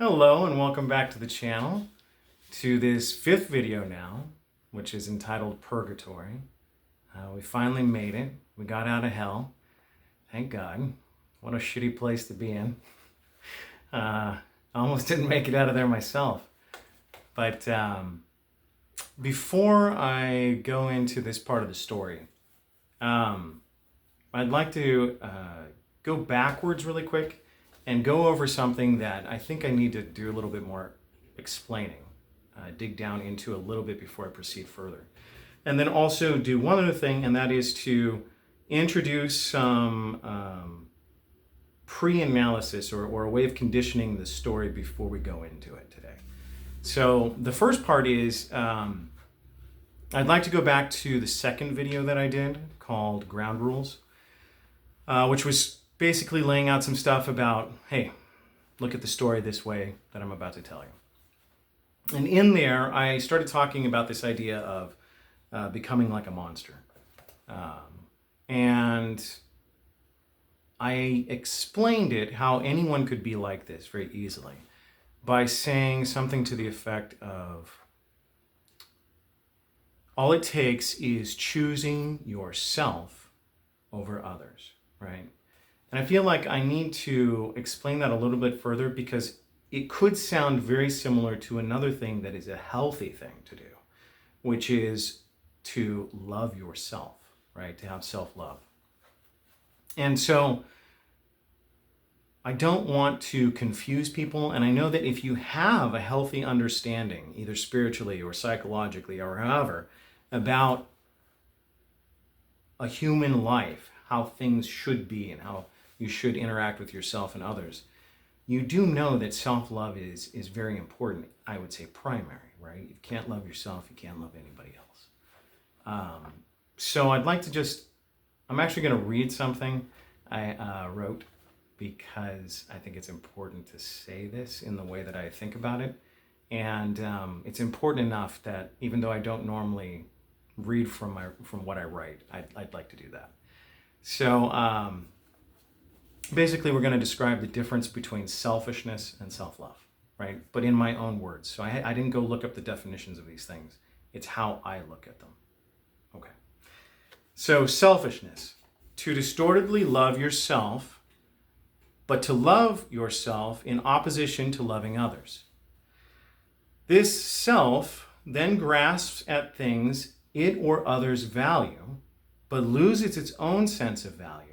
Hello and welcome back to the channel, to this fifth video now, which is entitled Purgatory. We finally made it. We got out of hell. Thank God. What a shitty place to be in. I almost didn't make it out of there myself. But before I go into this part of the story, I'd like to go backwards really quick and go over something that I think I need to do a little bit more explaining, dig down into a little bit before I proceed further. And then also do one other thing, and that is to introduce some pre-analysis or a way of conditioning the story before we go into it today. So the first part is I'd like to go back to the second video that I did called Ground Rules, which was basically laying out some stuff about, hey, look at the story this way that I'm about to tell you. And in there, I started talking about this idea of becoming like a monster. And I explained it, how anyone could be like this very easily, by saying something to the effect of, all it takes is choosing yourself over others, right? And I feel like I need to explain that a little bit further because it could sound very similar to another thing that is a healthy thing to do, which is to love yourself, right? To have self-love. And so I don't want to confuse people. And I know that if you have a healthy understanding, either spiritually or psychologically or however, about a human life, how things should be and how you should interact with yourself and others, you do know that self-love is very important. I would say primary, right? You can't love yourself, you can't love anybody else. So I'd like to I'm actually going to read something I wrote because I think it's important to say this in the way that I think about it. And it's important enough that even though I don't normally read from what I write, I'd like to do that. So basically, we're going to describe the difference between selfishness and self-love, right? But in my own words. So I didn't go look up the definitions of these things. It's how I look at them. Okay. So selfishness, to distortedly love yourself, but to love yourself in opposition to loving others. This self then grasps at things it or others value, but loses its own sense of value,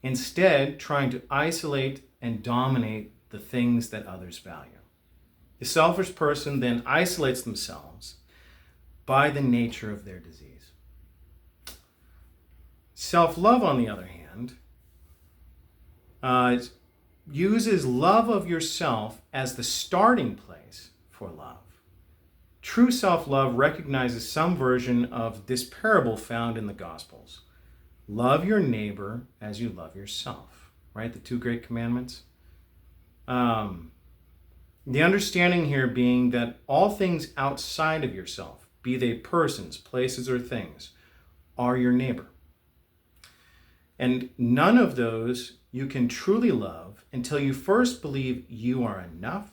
instead trying to isolate and dominate the things that others value. The selfish person then isolates themselves by the nature of their disease. Self-love, on the other hand, uses love of yourself as the starting place for love. True self-love recognizes some version of this parable found in the Gospels. Love your neighbor as you love yourself, right? The two great commandments. The understanding here being that all things outside of yourself, be they persons, places, or things, are your neighbor. And none of those you can truly love until you first believe you are enough,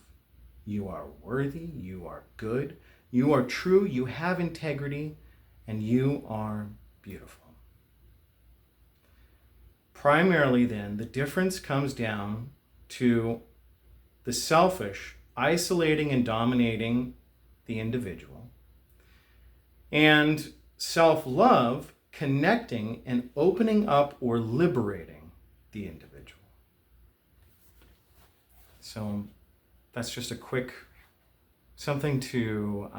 you are worthy, you are good, you are true, you have integrity, and you are beautiful. Primarily then, the difference comes down to the selfish isolating and dominating the individual, and self-love connecting and opening up or liberating the individual. So that's just a quick something to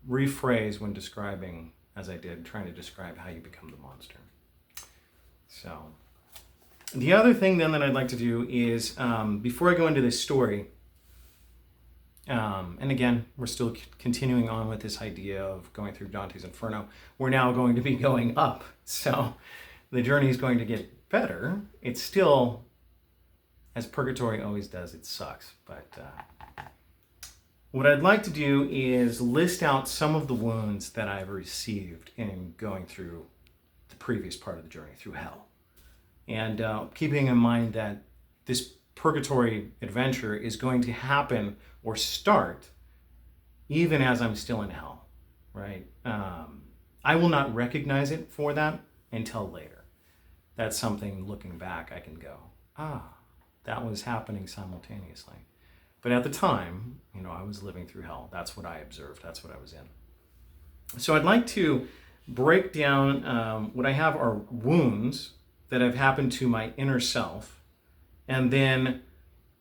rephrase when describing, as I did, trying to describe how you become the monster. So the other thing then that I'd like to do is, before I go into this story, and again, we're still continuing on with this idea of going through Dante's Inferno. We're now going to be going up. So the journey is going to get better. It's still, as Purgatory always does, it sucks. But what I'd like to do is list out some of the wounds that I've received in going through the previous part of the journey, through hell. And keeping in mind that this purgatory adventure is going to happen or start even as I'm still in hell, right? I will not recognize it for that until later. That's something, looking back, I can go, that was happening simultaneously. But at the time, I was living through hell. That's what I observed. That's what I was in. So I'd like to break down what I have are wounds that have happened to my inner self, and then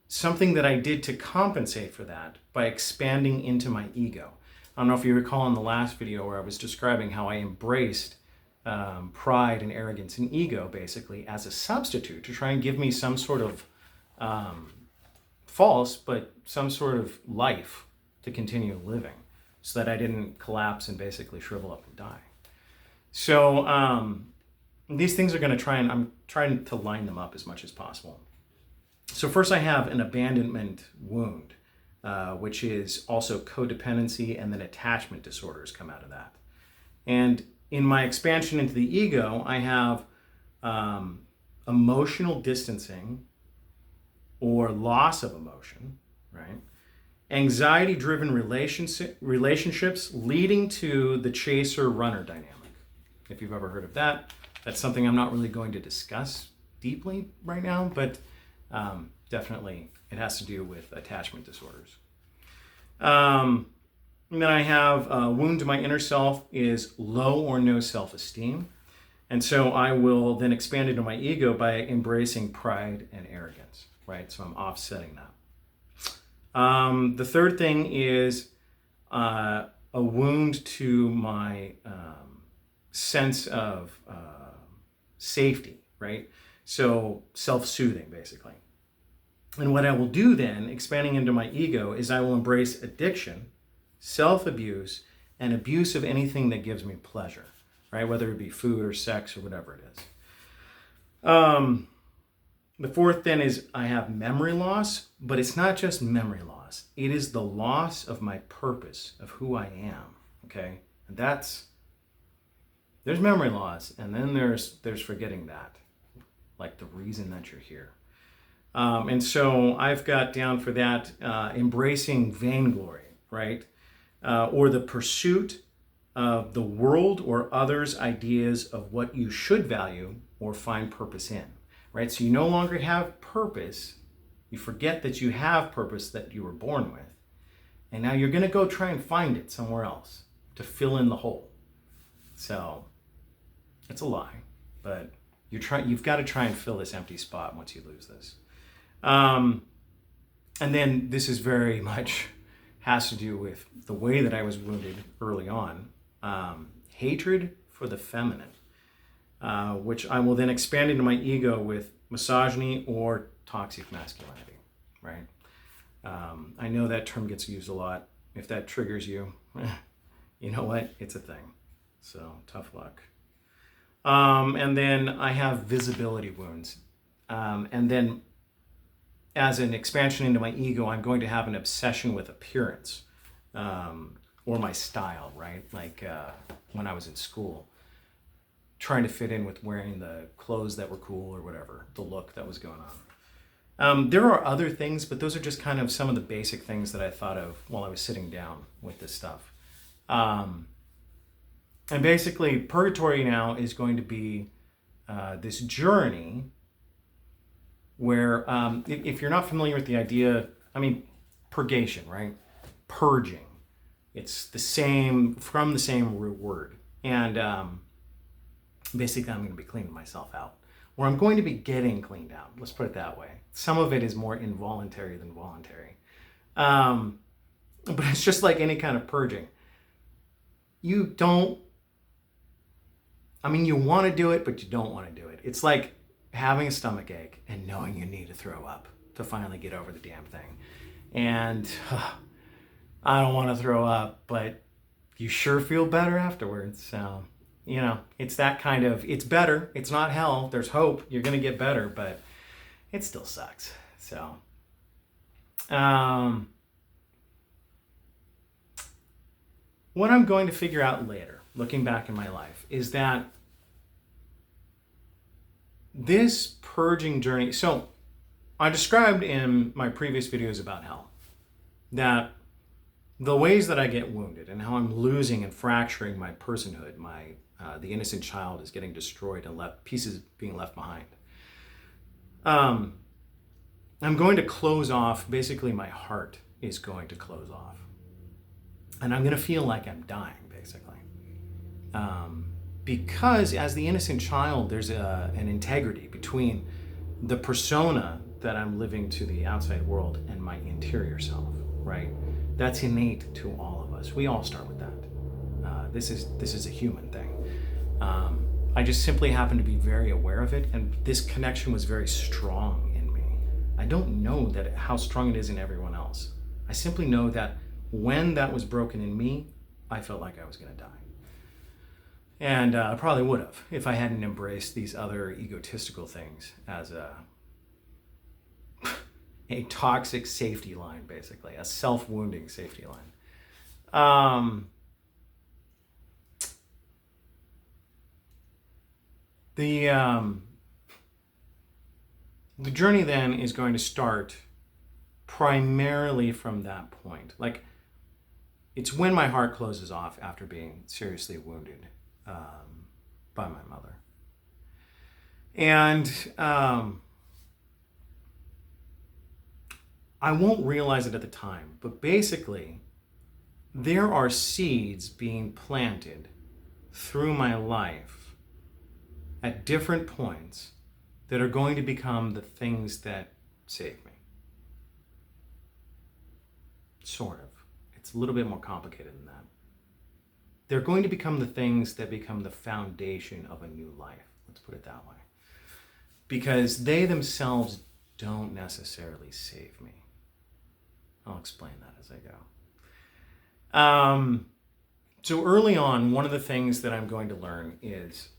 something that I did to compensate for that by expanding into my ego. I don't know if you recall in the last video where I was describing how I embraced pride and arrogance and ego basically as a substitute to try and give me some sort of false, but some sort of life to continue living so that I didn't collapse and basically shrivel up and die. So these things are going to I'm trying to line them up as much as possible. So first I have an abandonment wound, which is also codependency, and then attachment disorders come out of that. And in my expansion into the ego, I have emotional distancing or loss of emotion, right? Anxiety-driven relationships leading to the chaser-runner dynamic. If you've ever heard of that, that's something I'm not really going to discuss deeply right now, but definitely it has to do with attachment disorders. And then I have a wound to my inner self is low or no self-esteem. And so I will then expand into my ego by embracing pride and arrogance, right? So I'm offsetting that. The third thing is a wound to my sense of safety, right? So self-soothing, basically. And what I will do then, expanding into my ego, is I will embrace addiction, self-abuse, and abuse of anything that gives me pleasure, right? Whether it be food or sex or whatever it is. The fourth then is I have memory loss, but it's not just memory loss. It is the loss of my purpose, of who I am, okay? And there's memory loss, and then there's forgetting that, like the reason that you're here. And so I've got down for that embracing vainglory, right? Or the pursuit of the world or others' ideas of what you should value or find purpose in, right? So you no longer have purpose. You forget that you have purpose that you were born with. And now you're going to go try and find it somewhere else to fill in the hole. So it's a lie, but you've got to try and fill this empty spot once you lose this. And then this is very much has to do with the way that I was wounded early on. Hatred for the feminine, which I will then expand into my ego with misogyny or toxic masculinity, right? I know that term gets used a lot. If that triggers you, you know what? It's a thing. So tough luck. And then I have visibility wounds. And then as an expansion into my ego, I'm going to have an obsession with appearance or my style, right? Like when I was in school, trying to fit in with wearing the clothes that were cool or whatever, the look that was going on. There are other things, but those are just kind of some of the basic things that I thought of while I was sitting down with this stuff. And basically, Purgatory now is going to be this journey where, if you're not familiar with the idea, purgation, right? Purging. It's from the same root word. And basically, I'm going to be cleaning myself out. Or I'm going to be getting cleaned out. Let's put it that way. Some of it is more involuntary than voluntary. But it's just like any kind of purging. You want to do it, but you don't want to do it. It's like having a stomach ache and knowing you need to throw up to finally get over the damn thing. And I don't want to throw up, but you sure feel better afterwards. So, it's that kind of, it's better. It's not hell. There's hope. You're going to get better, but it still sucks. So, what I'm going to figure out later, looking back in my life, is that this purging journey, so I described in my previous videos about hell that the ways that I get wounded and how I'm losing and fracturing my personhood, the innocent child is getting destroyed and pieces being left behind. I'm going to close off, basically my heart is going to close off. And I'm going to feel like I'm dying, basically. Because as the innocent child, there's an integrity between the persona that I'm living to the outside world and my interior self, right? That's innate to all of us. We all start with that. This is a human thing. I just simply happen to be very aware of it, and this connection was very strong in me. I don't know how strong it is in everyone else. I simply know that when that was broken in me, I felt like I was going to die. And I probably would have if I hadn't embraced these other egotistical things as a toxic safety line, basically, a self-wounding safety line. The journey then is going to start primarily from that point. Like, it's when my heart closes off after being seriously wounded by my mother. And I won't realize it at the time, but basically, there are seeds being planted through my life at different points that are going to become the things that save me. Sort of. It's a little bit more complicated than that. They're going to become the things that become the foundation of a new life. Let's put it that way. Because they themselves don't necessarily save me. I'll explain that as I go. So early on, one of the things that I'm going to learn is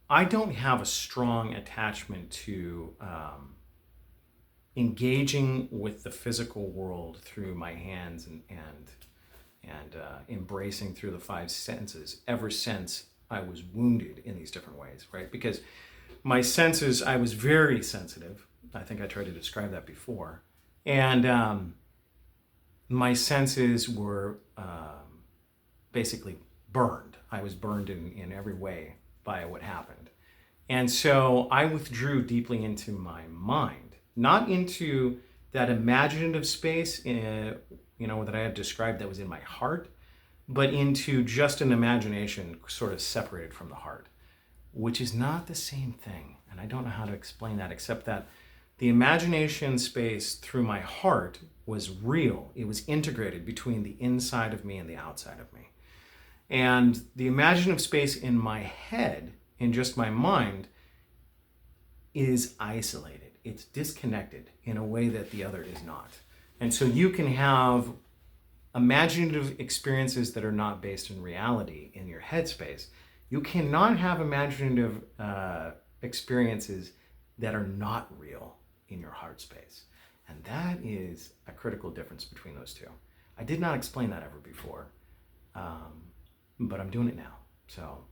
I don't have a strong attachment to engaging with the physical world through my hands and embracing through the five senses ever since I was wounded in these different ways, right? Because my senses, I was very sensitive. I think I tried to describe that before. And my senses were basically burned. I was burned in every way by what happened. And so I withdrew deeply into my mind, not into that imaginative space, that I had described that was in my heart, but into just an imagination sort of separated from the heart, which is not the same thing. And I don't know how to explain that, except that the imagination space through my heart was real. It was integrated between the inside of me and the outside of me. And the imaginative space in my head, in just my mind, is isolated. It's disconnected in a way that the other is not. And so you can have imaginative experiences that are not based in reality in your headspace. You cannot have imaginative experiences that are not real in your heart space. And that is a critical difference between those two. I did not explain that ever before, but I'm doing it now. So,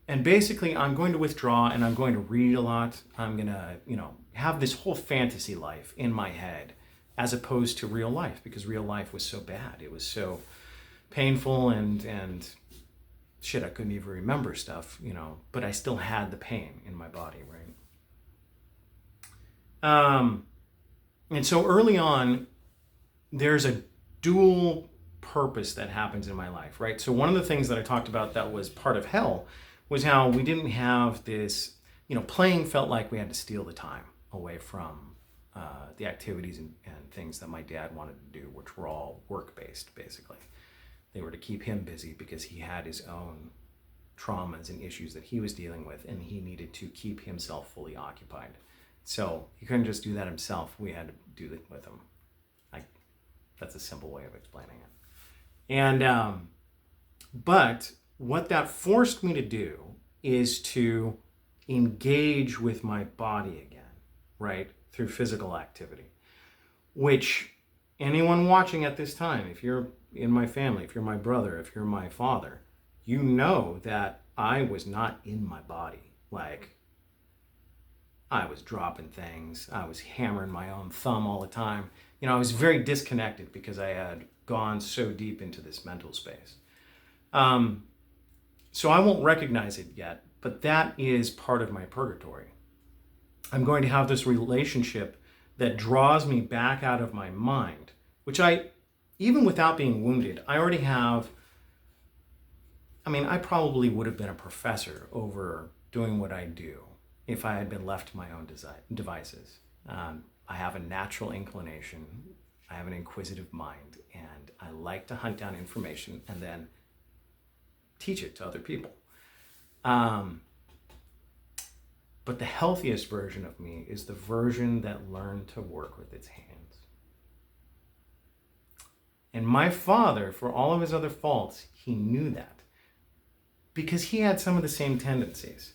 and basically I'm going to withdraw and I'm going to read a lot. I'm going to, have this whole fantasy life in my head as opposed to real life, because real life was so bad. It was so painful and shit, I couldn't even remember stuff, but I still had the pain in my body, right? And so early on, there's a dual purpose that happens in my life, right? So one of the things that I talked about that was part of hell was how we didn't have this, playing felt like we had to steal the time away from the activities and things that my dad wanted to do, which were all work-based, basically. They were to keep him busy because he had his own traumas and issues that he was dealing with, and he needed to keep himself fully occupied. So he couldn't just do that himself. We had to do it with him. That's a simple way of explaining it. And but what that forced me to do is to engage with my body again, right, through physical activity, which anyone watching at this time, if you're in my family, if you're my brother, if you're my father, you know that I was not in my body. Like, I was dropping things. I was hammering my own thumb all the time. I was very disconnected because I had gone so deep into this mental space. So I won't recognize it yet, but that is part of my purgatory. I'm going to have this relationship that draws me back out of my mind, which even without being wounded, I already have. I probably would have been a professor over doing what I do if I had been left to my own devices. I have a natural inclination. I have an inquisitive mind, and I like to hunt down information and then teach it to other people. But the healthiest version of me is the version that learned to work with its hands. And my father, for all of his other faults, he knew that because he had some of the same tendencies.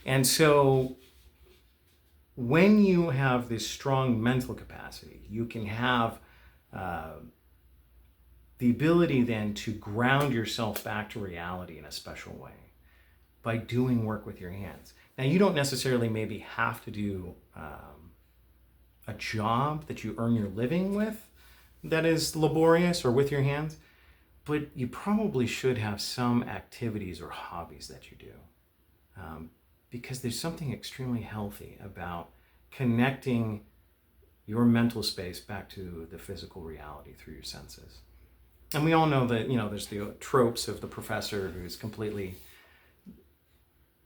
And so when you have this strong mental capacity, you can have the ability then to ground yourself back to reality in a special way by doing work with your hands. Now, you don't necessarily maybe have to do a job that you earn your living with that is laborious or with your hands, but you probably should have some activities or hobbies that you do. Because there's something extremely healthy about connecting your mental space back to the physical reality through your senses. And we all know that, there's the tropes of the professor who's completely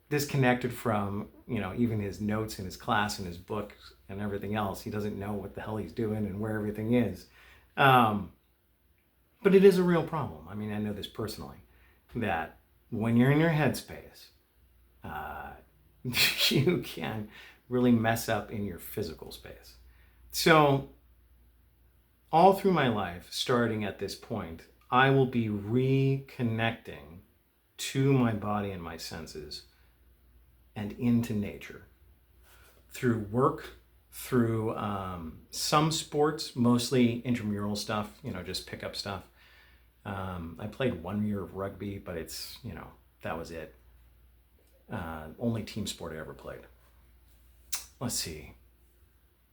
disconnected from, even his notes in his class and his book and everything else. He doesn't know what the hell he's doing and where everything is. But it is a real problem. I know this personally, that when you're in your headspace, you can really mess up in your physical space. So all through my life, starting at this point, I will be reconnecting to my body and my senses and into nature through work, through some sports, mostly intramural stuff, just pickup stuff. I played 1 year of rugby, but it's, that was it. Only team sport I ever played. Let's see.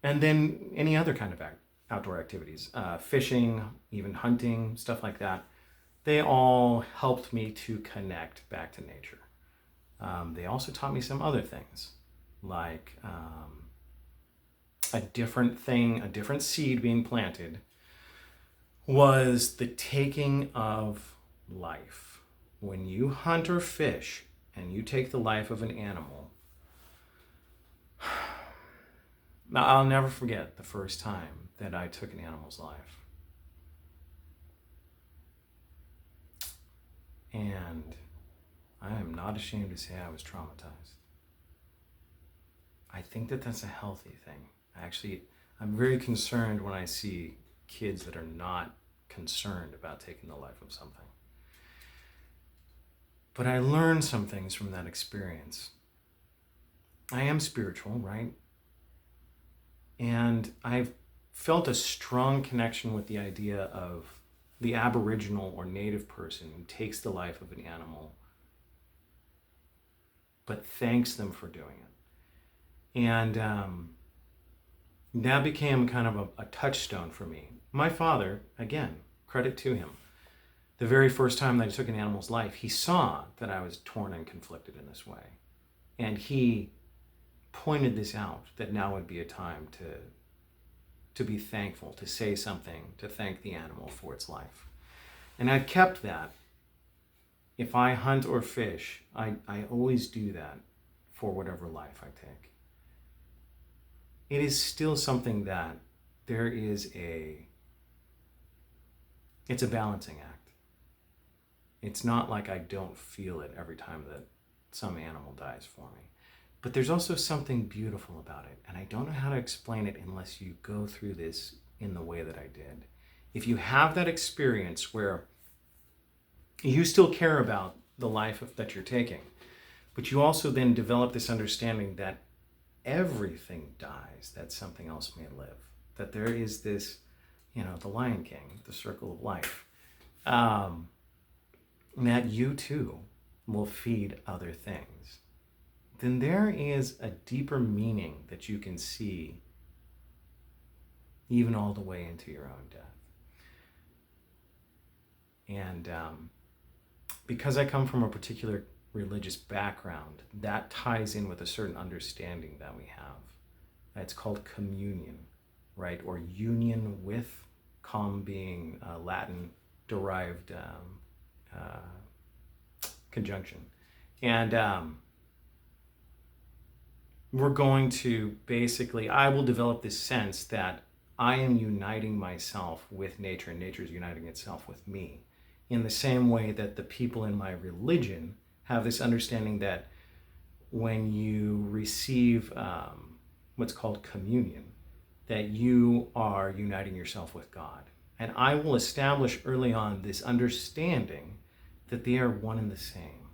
And then any other kind of outdoor activities, fishing, even hunting, stuff like that. They all helped me to connect back to nature. They also taught me some other things, like a different seed being planted was the taking of life. When you hunt or fish and you take the life of an animal, now I'll never forget the first time that I took an animal's life. And I am not ashamed to say I was traumatized. I think that that's a healthy thing. I'm very concerned when I see kids that are not concerned about taking the life of something. But I learned some things from that experience. I am spiritual, right? And I've felt a strong connection with the idea of the Aboriginal or Native person who takes the life of an animal but thanks them for doing it. And that became kind of a touchstone for me. My father, again, credit to him, the very first time that I took an animal's life, he saw that I was torn and conflicted in this way. And he pointed this out, that now would be a time to be thankful, to say something, to thank the animal for its life. And I've kept that. If I hunt or fish, I always do that for whatever life I take. It is still something that it's a balancing act. It's not like I don't feel it every time that some animal dies for me. But there's also something beautiful about it. And I don't know how to explain it unless you go through this in the way that I did. If you have that experience where you still care about the life that you're taking, but you also then develop this understanding that everything dies, that something else may live. That there is this, the Lion King, the circle of life. That you too will feed other things, then there is a deeper meaning that you can see even all the way into your own death. And because I come from a particular religious background, that ties in with a certain understanding that we have. It's called communion, right? Or union with, com being Latin derived conjunction. And we're going to basically, I will develop this sense that I am uniting myself with nature and nature is uniting itself with me, in the same way that the people in my religion have this understanding that when you receive what's called communion, that you are uniting yourself with God. And I will establish early on this understanding that they are one and the same.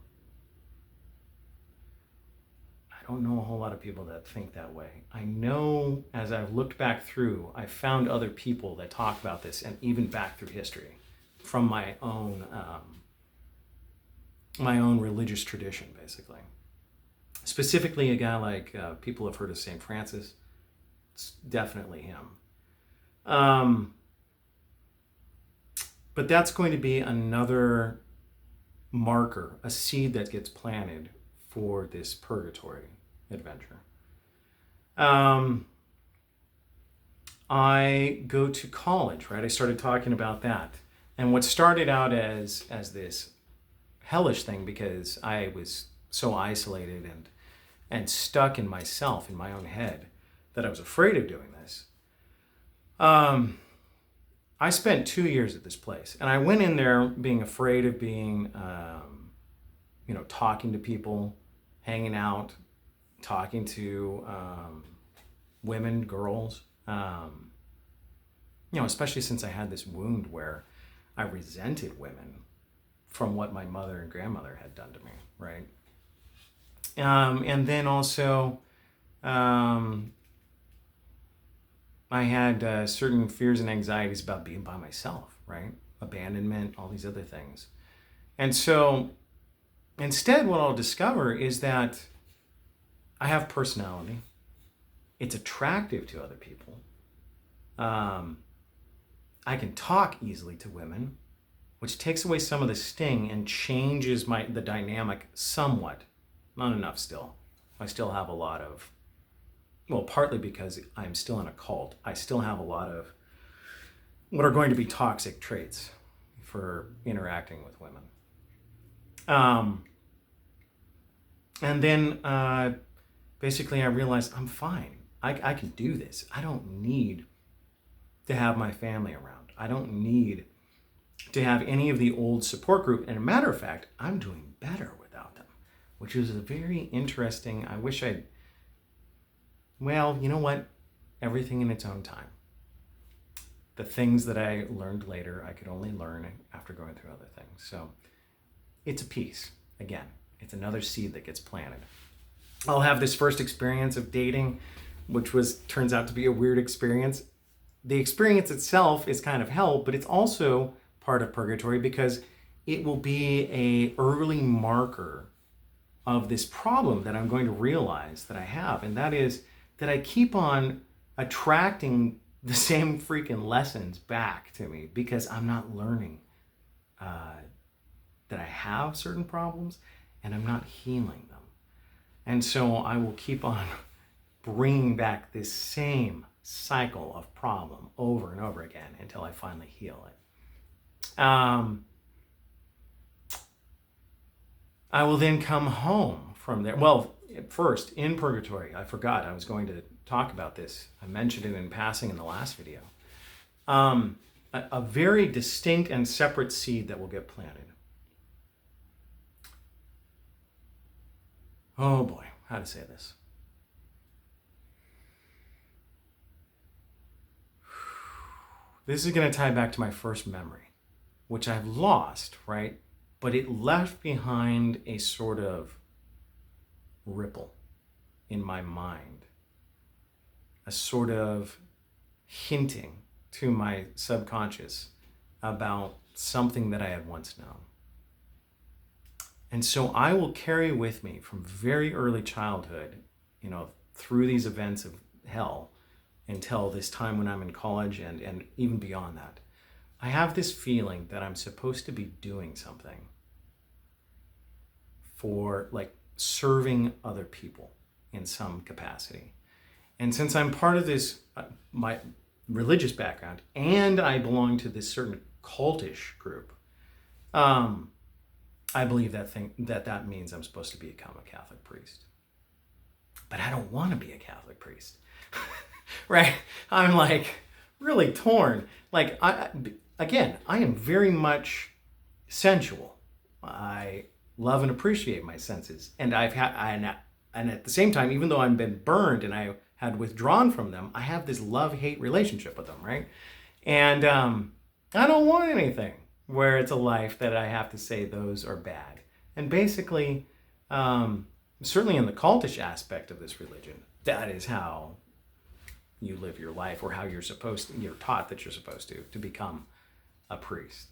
I don't know a whole lot of people that think that way. I know as I've looked back through, I found other people that talk about this, and even back through history from my own religious tradition, basically. Specifically, a guy like, people have heard of St. Francis. It's definitely him. But that's going to be another marker, a seed that gets planted for this purgatory adventure. I go to college, right? I started talking about that. And what started out as this hellish thing, because I was so isolated and stuck in myself, in my own head, that I was afraid of doing this. I spent 2 years at this place, and I went in there being afraid of being, talking to people, hanging out, talking to women, girls, especially since I had this wound where I resented women from what my mother and grandmother had done to me, right? And then also, I had certain fears and anxieties about being by myself, right? Abandonment, all these other things. And so instead, what I'll discover is that I have personality. It's attractive to other people. I can talk easily to women, which takes away some of the sting and changes the dynamic somewhat. Not enough still. I still have a lot of, partly because I'm still in a cult, I still have a lot of what are going to be toxic traits for interacting with women. And then basically I realized I'm fine. I can do this. I don't need to have my family around. I don't need to have any of the old support group. And a matter of fact, I'm doing better without them, which is a very interesting, I wish I'd, you know what? Everything in its own time. The things that I learned later, I could only learn after going through other things. So it's a piece. Again, it's another seed that gets planted. I'll have this first experience of dating, which turns out to be a weird experience. The experience itself is kind of hell, but it's also part of purgatory because it will be an early marker of this problem that I'm going to realize that I have. And that is that I keep on attracting the same freaking lessons back to me because I'm not learning that I have certain problems and I'm not healing them. And so I will keep on bringing back this same cycle of problem over and over again until I finally heal it. I will then come home from there. Well, first, in purgatory, I forgot I was going to talk about this. I mentioned it in passing in the last video. A very distinct and separate seed that will get planted. Oh boy, how to say this. This is going to tie back to my first memory, which I've lost, right? But it left behind a sort of ripple in my mind, a sort of hinting to my subconscious about something that I had once known. And so I will carry with me from very early childhood, through these events of hell until this time when I'm in college and even beyond that. I have this feeling that I'm supposed to be doing something for like serving other people in some capacity. And since I'm part of this, my religious background, and I belong to this certain cultish group, I believe that means I'm supposed to become a Catholic priest. But I don't want to be a Catholic priest, right? I'm like really torn. Like I am very much sensual. I love and appreciate my senses, and and at the same time, even though I've been burned and I had withdrawn from them, I have this love-hate relationship with them, right? And I don't want anything where it's a life that I have to say those are bad. And basically, certainly in the cultish aspect of this religion, that is how you live your life, or how you're taught that you're supposed to become a priest.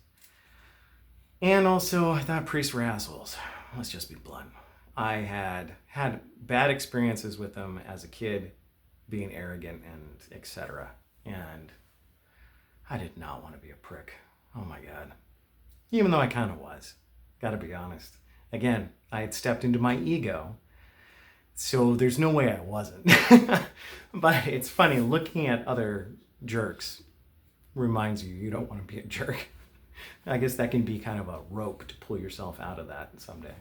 And also, I thought priests were assholes. Let's just be blunt. I had bad experiences with them as a kid, being arrogant and etc. And I did not want to be a prick. Oh my God. Even though I kind of was. Gotta be honest. Again, I had stepped into my ego, so there's no way I wasn't. But it's funny, looking at other jerks reminds you don't want to be a jerk. I guess that can be kind of a rope to pull yourself out of that someday.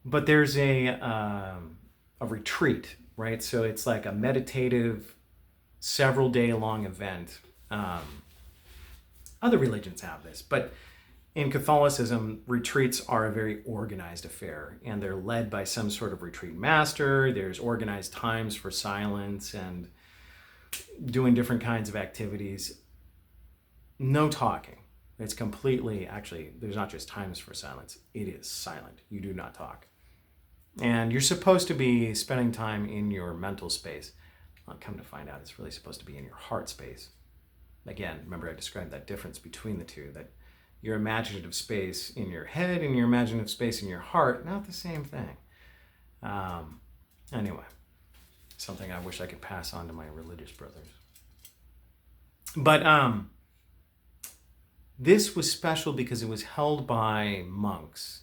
But there's a retreat, right? So it's like a meditative, several day long event. Other religions have this, but in Catholicism, retreats are a very organized affair, and they're led by some sort of retreat master. There's organized times for silence and doing different kinds of activities. No talking. It's completely, actually, there's not just times for silence. It is silent. You do not talk. And you're supposed to be spending time in your mental space. I'll come to find out it's really supposed to be in your heart space. Again, remember I described that difference between the two, that your imaginative space in your head and your imaginative space in your heart, not the same thing. Anyway, something I wish I could pass on to my religious brothers. But this was special because it was held by monks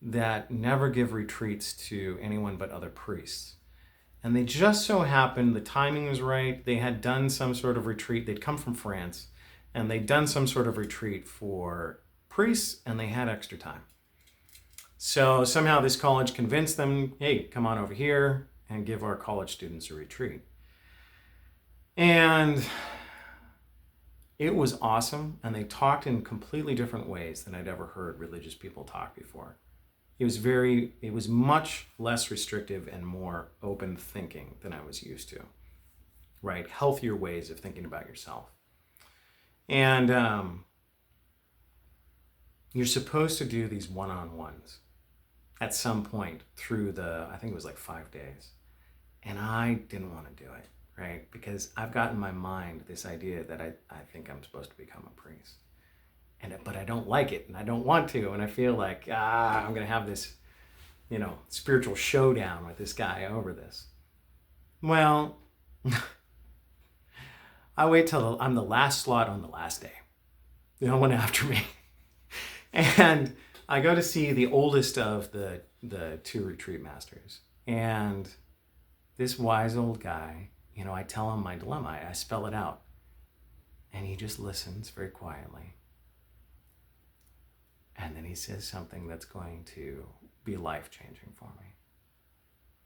that never give retreats to anyone but other priests. And they just so happened, the timing was right. They had done some sort of retreat. They'd come from France, and they'd done some sort of retreat for priests, and they had extra time. So somehow this college convinced them, hey, come on over here and give our college students a retreat. And it was awesome, and they talked in completely different ways than I'd ever heard religious people talk before. It was much less restrictive and more open thinking than I was used to, right? Healthier ways of thinking about yourself. And you're supposed to do these one-on-ones at some point through I think it was like 5 days. And I didn't want to do it, right? Because I've got in my mind this idea that I think I'm supposed to become a priest. But I don't like it, and I don't want to, and I feel like, I'm going to have this, spiritual showdown with this guy over this. Well, I wait till I'm the last slot on the last day. No one after me. And I go to see the oldest of the two retreat masters. And this wise old guy, I tell him my dilemma. I spell it out. And he just listens very quietly. And then he says something that's going to be life-changing for me.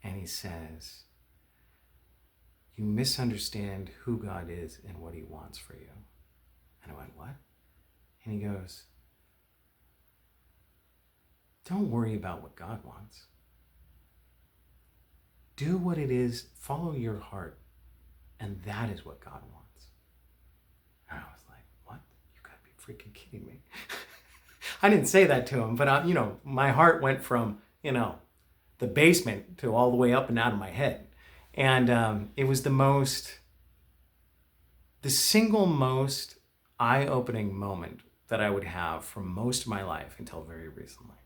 And he says, you misunderstand who God is and what he wants for you. And I went, what? And he goes, don't worry about what God wants. Do what it is, follow your heart, and that is what God wants. And I was like, what? You gotta be freaking kidding me. I didn't say that to him, but my heart went from, the basement to all the way up and out of my head. And it was the single most eye-opening moment that I would have for most of my life until very recently.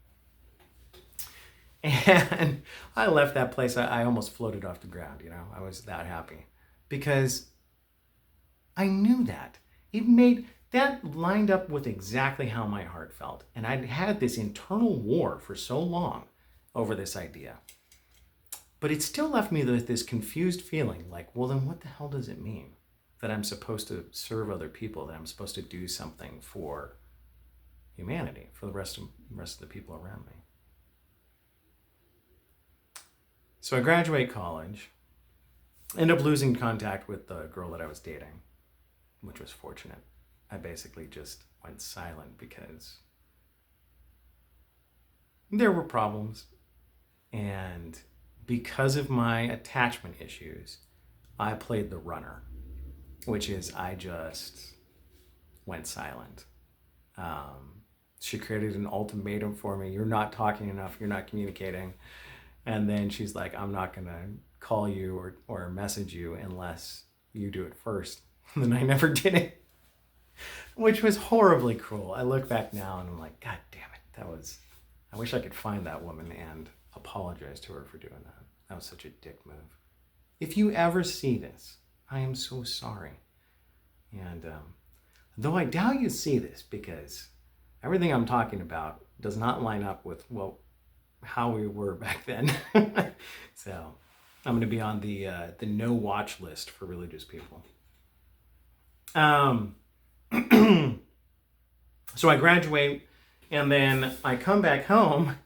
And I left that place. I almost floated off the ground, you know. I was that happy because I knew that. That lined up with exactly how my heart felt. And I'd had this internal war for so long over this idea. But it still left me with this confused feeling like, well, then what the hell does it mean that I'm supposed to serve other people, that I'm supposed to do something for humanity, for the rest of the people around me? So I graduate college, end up losing contact with the girl that I was dating, which was fortunate. I basically just went silent because there were problems. And because of my attachment issues, I played the runner, which is I just went silent. She created an ultimatum for me. You're not talking enough. You're not communicating. And then she's like, I'm not going to call you or message you unless you do it first. And then I never did it, which was horribly cruel. I look back now and I'm like, God damn it. I wish I could find that woman and apologize to her for doing that. That was such a dick move. If you ever see this, I am so sorry. And though I doubt you see this because everything I'm talking about does not line up with, well, how we were back then. So I'm going to be on the no watch list for religious people. So I graduate and then I come back home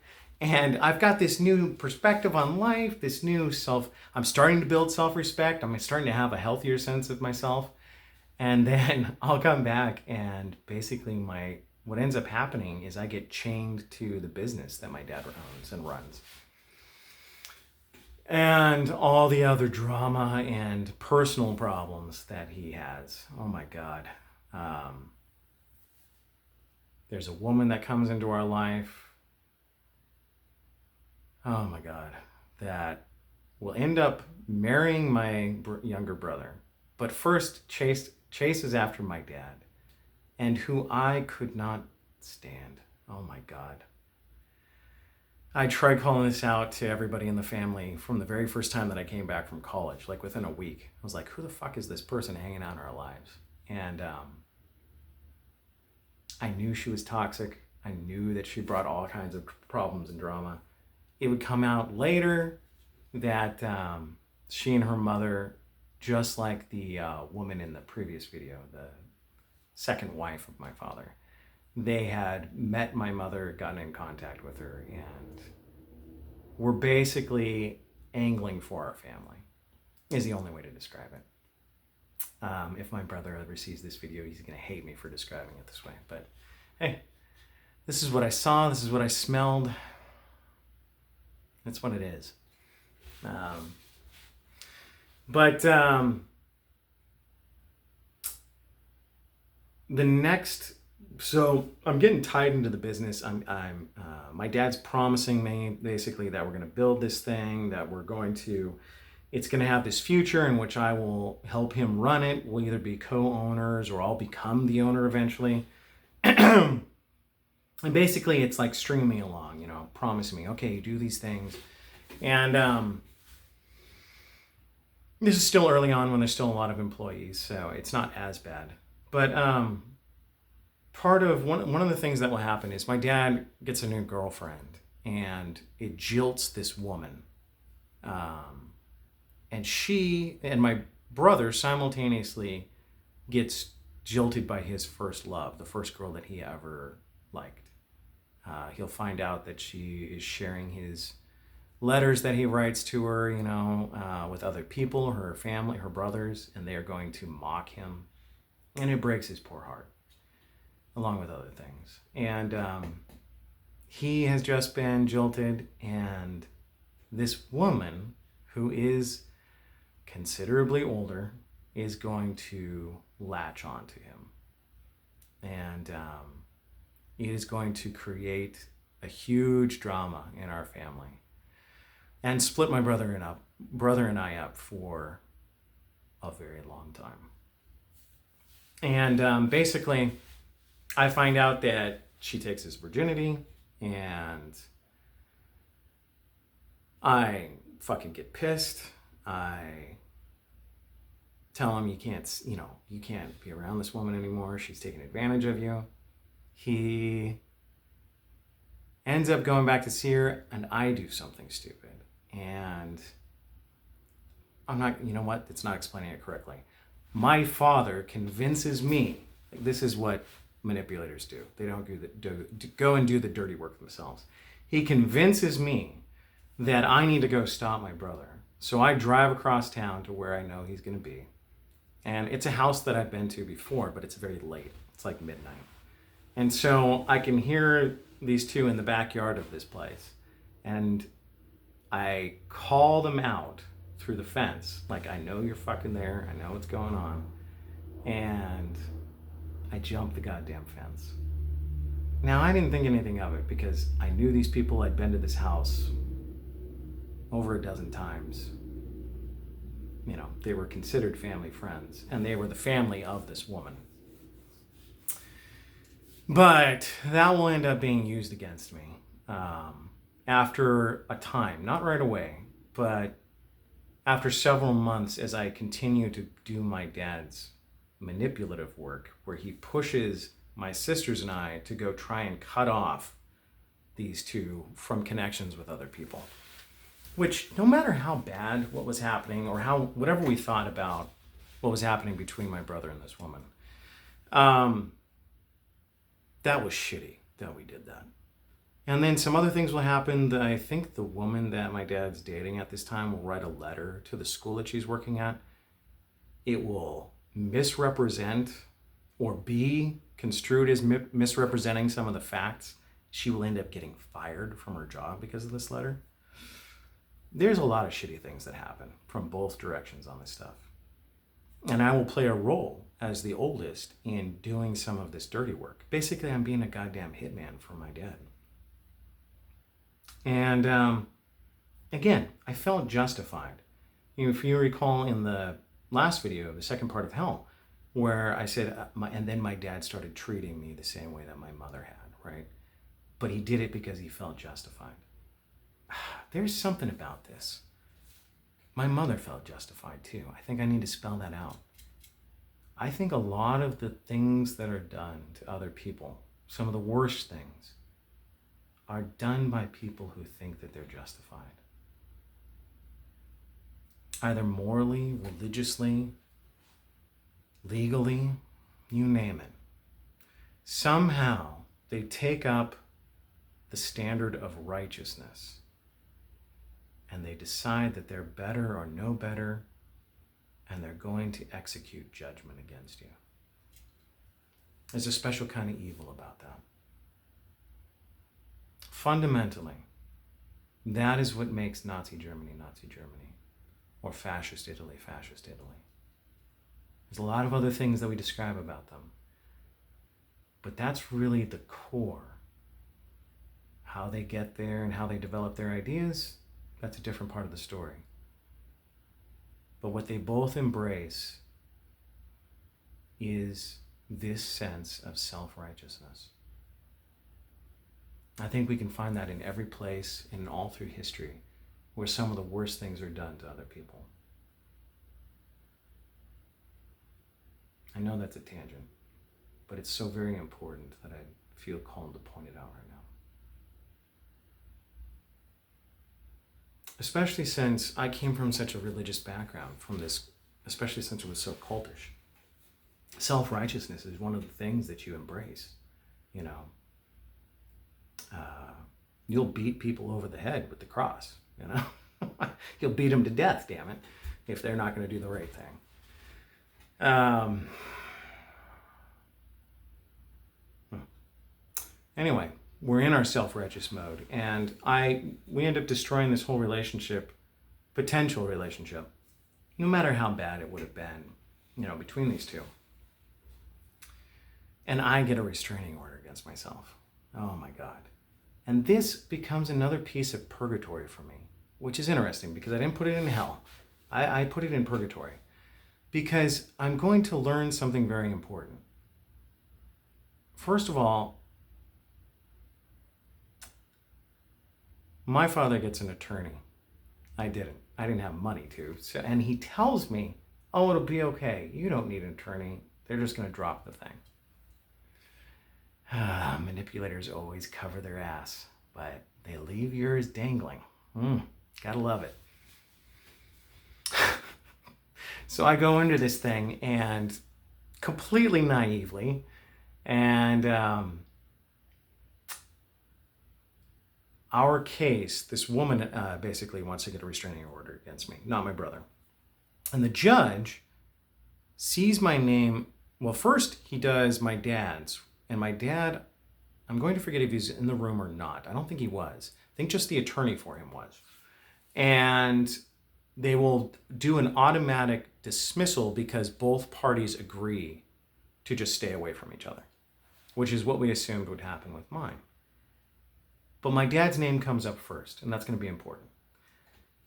and I've got this new perspective on life, this new I'm starting to build self-respect. I'm starting to have a healthier sense of myself. And then I'll come back and basically what ends up happening is I get chained to the business that my dad owns and runs. And all the other drama and personal problems that he has. Oh my God. There's a woman that comes into our life. Oh my God. That will end up marrying my younger brother. But first chases after my dad. And who I could not stand. Oh my God. I tried calling this out to everybody in the family from the very first time that I came back from college, like within a week. I was like, who the fuck is this person hanging out in our lives? And I knew she was toxic. I knew that she brought all kinds of problems and drama. It would come out later that she and her mother, just like the woman in the previous video, the second wife of my father, they had met my mother, gotten in contact with her, and were basically angling for our family, is the only way to describe it. If my brother ever sees this video, he's going to hate me for describing it this way. But hey, this is what I saw. This is what I smelled. That's what it is. So I'm getting tied into the business. My dad's promising me basically that we're going to build this thing, that it's going to have this future in which I will help him run it. We'll either be co-owners or I'll become the owner eventually. And basically it's like stringing me along, promising me, okay, you do these things. And this is still early on when there's still a lot of employees, so it's not as bad. But part of one of the things that will happen is my dad gets a new girlfriend and it jilts this woman. And she and my brother simultaneously gets jilted by his first love, the first girl that he ever liked. He'll find out that she is sharing his letters that he writes to her, with other people, her family, her brothers, and they are going to mock him. And it breaks his poor heart, along with other things. And he has just been jilted, and this woman, who is considerably older, is going to latch on to him. And it is going to create a huge drama in our family and split my brother and I up for a very long time. And basically, I find out that she takes his virginity, and I fucking get pissed. I tell him you can't be around this woman anymore. She's taking advantage of you. He ends up going back to see her, and I do something stupid. And I'm not, you know what? It's not explaining it correctly. My father convinces me, like, this is what manipulators do. They don't go and do the dirty work themselves. He convinces me that I need to go stop my brother. So I drive across town to where I know he's going to be. And it's a house that I've been to before, but it's very late. It's like midnight. And so I can hear these two in the backyard of this place. And I call them out through the fence. Like, I know you're fucking there. I know what's going on. And I jump the goddamn fence. Now, I didn't think anything of it because I knew these people. I'd been to this house over a dozen times. You know, they were considered family friends, and they were the family of this woman. But that will end up being used against me after a time, not right away, but after several months as I continue to do my dad's manipulative work, where he pushes my sisters and I to go try and cut off these two from connections with other people. Which, no matter how bad what was happening, or whatever we thought about what was happening between my brother and this woman, that was shitty that we did that. And then some other things will happen. That I think the woman that my dad's dating at this time will write a letter to the school that she's working at. It will misrepresent or be construed as misrepresenting some of the facts. She will end up getting fired from her job because of this letter. There's a lot of shitty things that happen from both directions on this stuff. And I will play a role as the oldest in doing some of this dirty work. Basically, I'm being a goddamn hitman for my dad. And again, I felt justified. If you recall in the last video, the second part of Hell, where I said, and then my dad started treating me the same way that my mother had, right? But he did it because he felt justified. There's something about this. My mother felt justified too. I think I need to spell that out. I think a lot of the things that are done to other people, some of the worst things, are done by people who think that they're justified. Either morally, religiously, legally, you name it. Somehow they take up the standard of righteousness and they decide that they're better or no better, and they're going to execute judgment against you. There's a special kind of evil about that. Fundamentally, that is what makes Nazi Germany, or fascist Italy, fascist Italy. There's a lot of other things that we describe about them, but that's really the core. How they get there and how they develop their ideas, that's a different part of the story. But what they both embrace is this sense of self-righteousness. I think we can find that in every place and all through history where some of the worst things are done to other people. I know that's a tangent, but it's so very important that I feel called to point it out right now. Especially since I came from such a religious background, especially since it was so cultish. Self-righteousness is one of the things that you embrace, you know. You'll beat people over the head with the cross, you know. You'll beat them to death, damn it, if they're not going to do the right thing. Anyway, we're in our self-righteous mode, and we end up destroying this whole relationship, potential relationship, no matter how bad it would have been, you know, between these two. And I get a restraining order against myself. Oh my God. And this becomes another piece of purgatory for me, which is interesting because I didn't put it in hell. I put it in purgatory because I'm going to learn something very important. first of all, my father gets an attorney. I didn't. I didn't have money to. So, and he tells me, oh, it'll be okay. You don't need an attorney. They're just going to drop the thing. Manipulators always cover their ass, but they leave yours dangling. Gotta love it. So I go into this thing and completely naively, and our case, this woman basically wants to get a restraining order against me, not my brother. And the judge sees my name. Well, first he does my dad's. And my dad, I'm going to forget if he's in the room or not. I don't think he was. I think just the attorney for him was. And they will do an automatic dismissal because both parties agree to just stay away from each other, which is what we assumed would happen with mine. But my dad's name comes up first, and that's going to be important.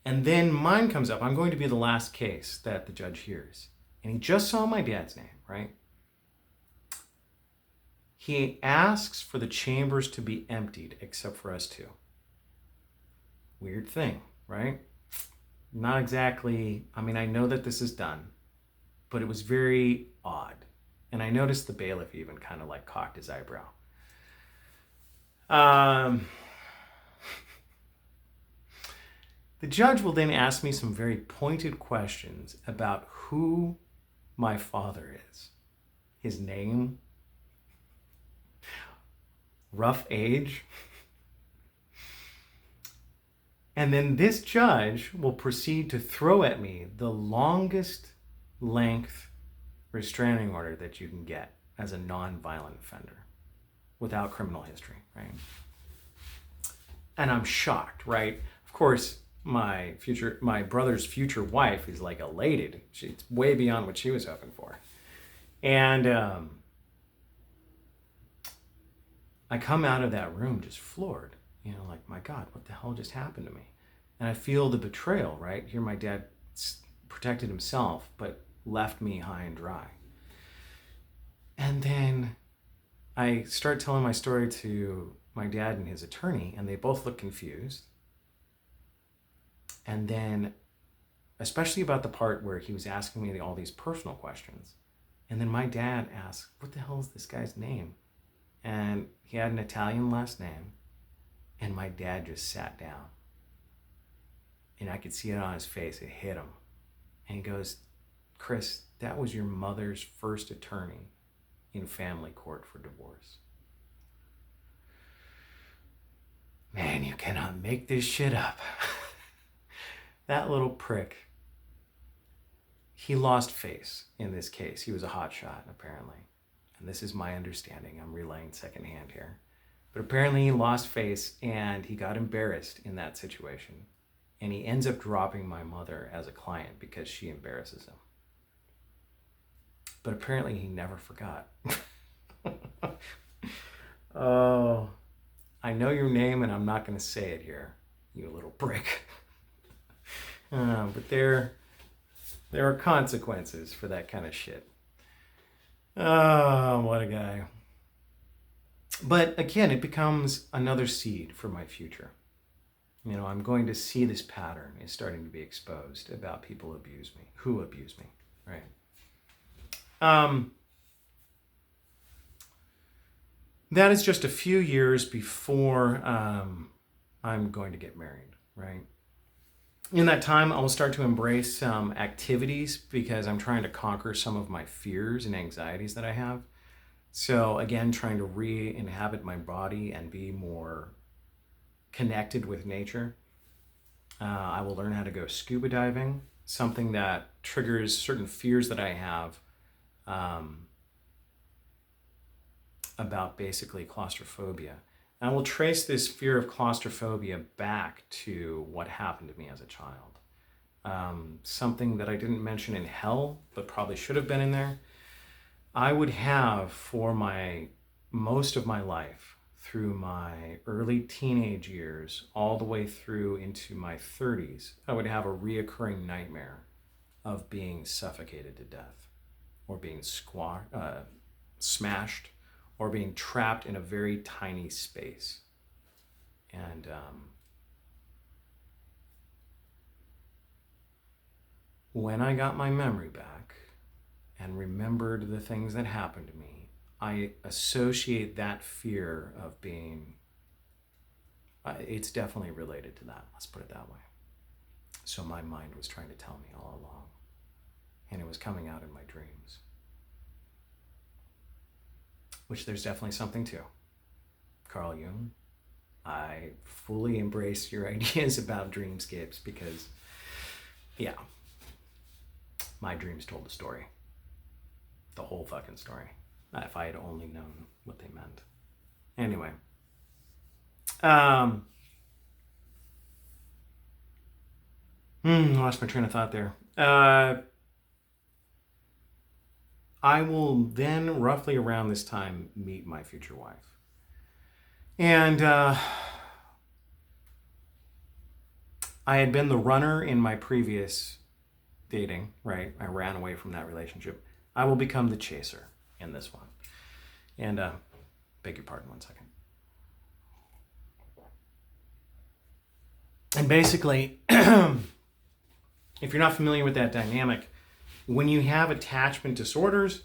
And then mine comes up. I'm going to be the last case that the judge hears. And he just saw my dad's name, right? He asks for the chambers to be emptied except for us two. Weird thing, right? Not exactly, I mean, I know that this is done, but it was very odd. And I noticed the bailiff even kind of like cocked his eyebrow. The judge will then ask me some very pointed questions about who my father is, his name, rough age. And then this judge will proceed to throw at me the longest length restraining order that you can get as a non-violent offender without criminal history, right? And I'm shocked, right? Of course, my brother's future wife is like elated. It's way beyond what she was hoping for. And I come out of that room just floored, like, my God, what the hell just happened to me? And I feel the betrayal, right? Here my dad protected himself, but left me high and dry. And then I start telling my story to my dad and his attorney, and they both look confused. And then, especially about the part where he was asking me all these personal questions. And then my dad asked, what the hell is this guy's name? And he had an Italian last name. And my dad just sat down. And I could see it on his face. It hit him. And he goes, Chris, that was your mother's first attorney in family court for divorce. Man, you cannot make this shit up. That little prick, he lost face in this case. He was a hotshot, apparently. And this is my understanding. I'm relaying secondhand here. But apparently he lost face and he got embarrassed in that situation. And he ends up dropping my mother as a client because she embarrasses him. But apparently he never forgot. Oh, I know your name and I'm not going to say it here, you little prick. But there are consequences for that kind of shit. Oh, what a guy. But again, it becomes another seed for my future. I'm going to see this pattern is starting to be exposed about people who abuse me, right? That is just a few years before I'm going to get married, right? In that time, I will start to embrace some activities because I'm trying to conquer some of my fears and anxieties that I have. So again, trying to re-inhabit my body and be more connected with nature. I will learn how to go scuba diving, something that triggers certain fears that I have about basically claustrophobia. And I will trace this fear of claustrophobia back to what happened to me as a child. Something that I didn't mention in hell, but probably should have been in there. I would have for most of my life, through my early teenage years, all the way through into my 30s, I would have a reoccurring nightmare of being suffocated to death or being smashed or being trapped in a very tiny space. And when I got my memory back and remembered the things that happened to me, I associate that fear of being, it's definitely related to that. Let's put it that way. So my mind was trying to tell me all along, and it was coming out in my dreams, which there's definitely something to. Carl Jung, I fully embrace your ideas about dreamscapes because, yeah, my dreams told the story. The whole fucking story. If I had only known what they meant. Anyway. Lost my train of thought there. I will then, roughly around this time, meet my future wife. And I had been the runner in my previous dating, right? I ran away from that relationship. I will become the chaser in this one. And beg your pardon 1 second. And basically, if you're not familiar with that dynamic, when you have attachment disorders,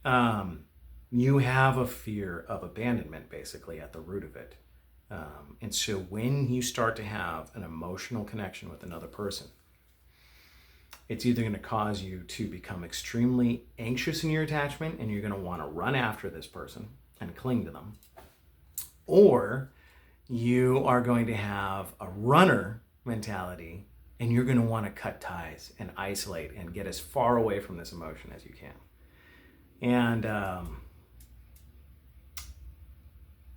you have a fear of abandonment basically at the root of it. And so when you start to have an emotional connection with another person, it's either going to cause you to become extremely anxious in your attachment and you're going to want to run after this person and cling to them, or you are going to have a runner mentality and you're going to want to cut ties and isolate and get as far away from this emotion as you can. And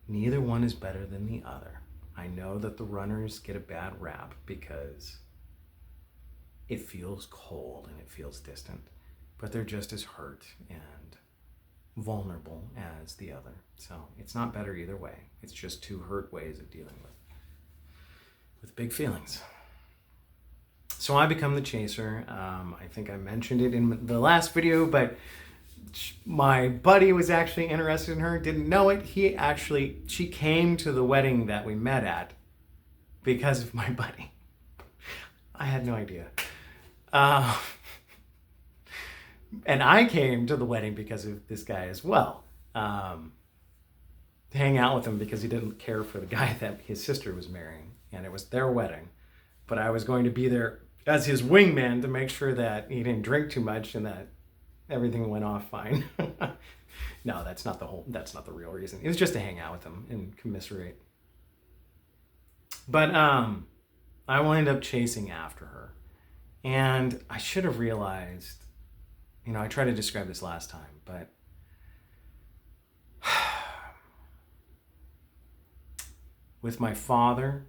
neither one is better than the other. I know that the runners get a bad rap because it feels cold and it feels distant, but they're just as hurt and vulnerable as the other. So it's not better either way. It's just two hurt ways of dealing with big feelings. So I become the chaser. I think I mentioned it in the last video, but my buddy was actually interested in her, didn't know it. She came to the wedding that we met at because of my buddy. I had no idea. And I came to the wedding because of this guy as well. To hang out with him because he didn't care for the guy that his sister was marrying. And it was their wedding. But I was going to be there as his wingman to make sure that he didn't drink too much and that everything went off fine. No, that's not the real reason. It was just to hang out with him and commiserate. But I will end up chasing after her. And I should have realized, I tried to describe this last time, but with my father,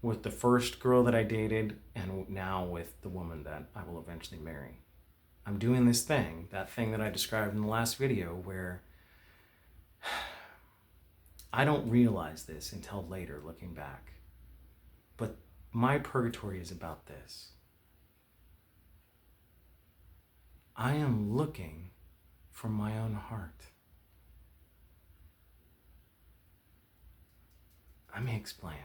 with the first girl that I dated, and now with the woman that I will eventually marry, I'm doing this thing, that thing that I described in the last video, where I don't realize this until later, looking back. But my purgatory is about this. I am looking for my own heart. Let me explain.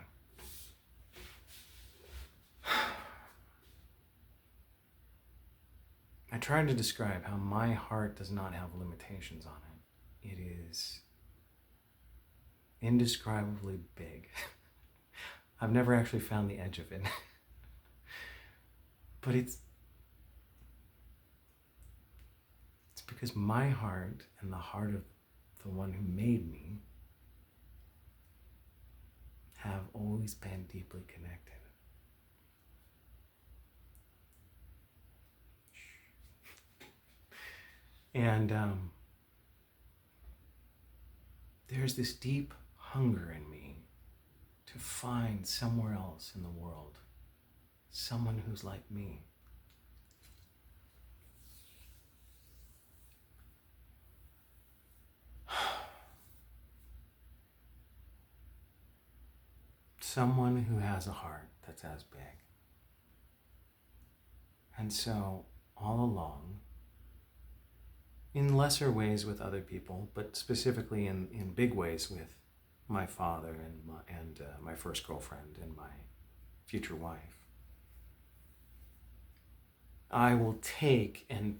I tried to describe how my heart does not have limitations on it. It is indescribably big. I've never actually found the edge of it. But it's because my heart and the heart of the one who made me have always been deeply connected. And there's this deep hunger in me to find somewhere else in the world someone who's like me. Someone who has a heart that's as big. And so, all along, in lesser ways with other people, but specifically in big ways with my father and my first girlfriend and my future wife. I will take and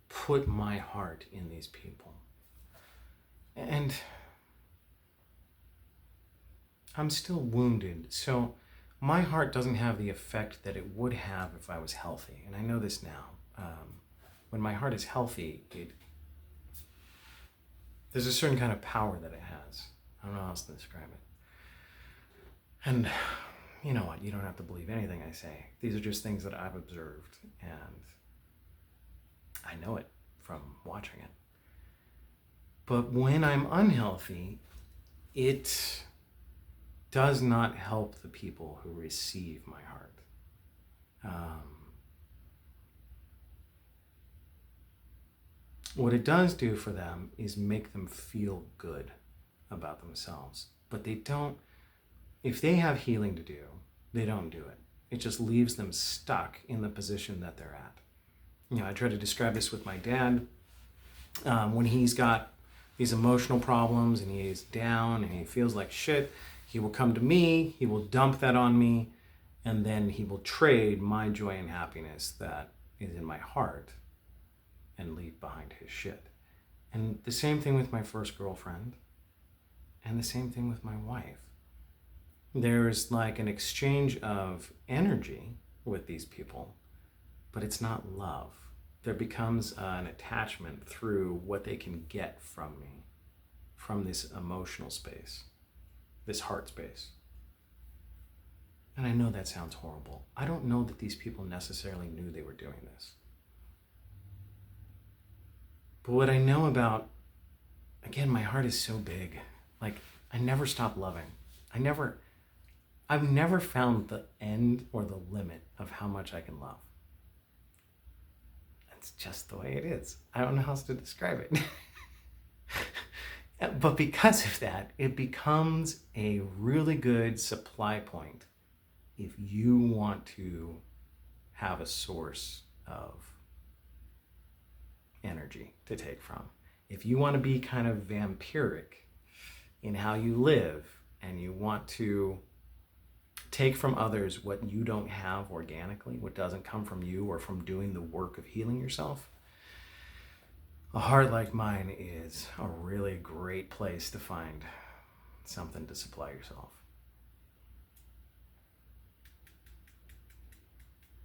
put my heart in these people. And I'm still wounded, so my heart doesn't have the effect that it would have if I was healthy. And I know this now. When my heart is healthy, there's a certain kind of power that it has. I don't know how else to describe it. And you know what? You don't have to believe anything I say. These are just things that I've observed, and I know it from watching it. But when I'm unhealthy, it does not help the people who receive my heart. What it does do for them is make them feel good about themselves. But they don't, if they have healing to do, they don't do it. It just leaves them stuck in the position that they're at. You know, I try to describe this with my dad. When he's got these emotional problems and he's down and he feels like shit, he will come to me, he will dump that on me, and then he will trade my joy and happiness that is in my heart and leave behind his shit. And the same thing with my first girlfriend, and the same thing with my wife. There's like an exchange of energy with these people, but it's not love. There becomes an attachment through what they can get from me, from this emotional space, this heart space. And I know that sounds horrible. I don't know that these people necessarily knew they were doing this. But what I know about, again, my heart is so big. Like, I never stop loving. I've never found the end or the limit of how much I can love. That's just the way it is. I don't know how else to describe it. But because of that, it becomes a really good supply point if you want to have a source of energy to take from. If you want to be kind of vampiric in how you live and you want to take from others what you don't have organically, what doesn't come from you or from doing the work of healing yourself, a heart like mine is a really great place to find something to supply yourself.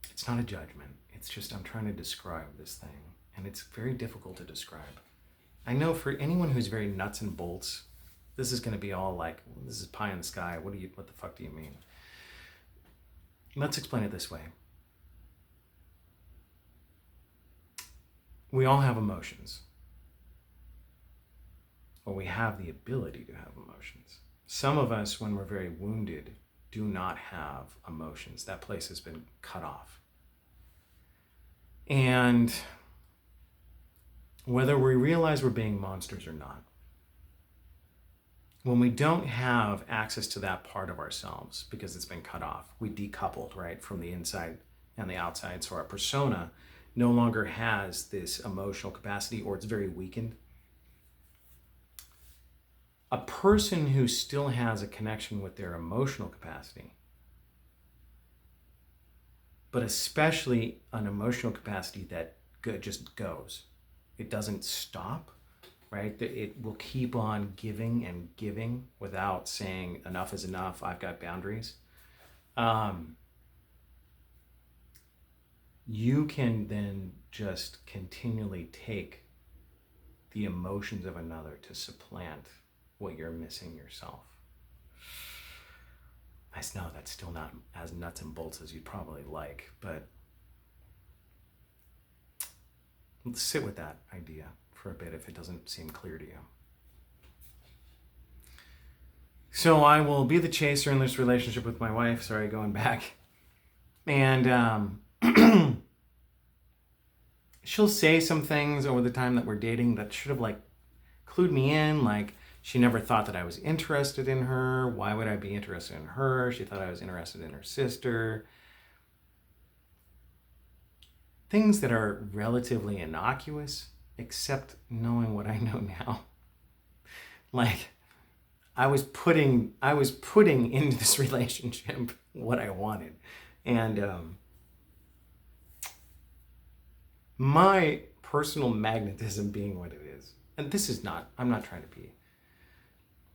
It's not a judgment. It's just I'm trying to describe this thing. And it's very difficult to describe. I know for anyone who's very nuts and bolts, this is going to be all like, well, this is pie in the sky. What the fuck do you mean? Let's explain it this way. We all have emotions. Or we have the ability to have emotions. Some of us, when we're very wounded, do not have emotions. That place has been cut off. And whether we realize we're being monsters or not, when we don't have access to that part of ourselves because it's been cut off, we decoupled, right, from the inside and the outside. So our persona no longer has this emotional capacity, or it's very weakened. A person who still has a connection with their emotional capacity, but especially an emotional capacity that just goes. It doesn't stop, right? It will keep on giving and giving without saying enough is enough, I've got boundaries. You can then just continually take the emotions of another to supplant what you're missing yourself. I know that's still not as nuts and bolts as you'd probably like, but let's sit with that idea for a bit if it doesn't seem clear to you. So I will be the chaser in this relationship with my wife, sorry, going back. And she'll say some things over the time that we're dating that should have like clued me in, like she never thought that I was interested in her. Why would I be interested in her? She thought I was interested in her sister. Things that are relatively innocuous, except knowing what I know now. Like, I was putting into this relationship what I wanted. And my personal magnetism being what it is. And I'm not trying to be,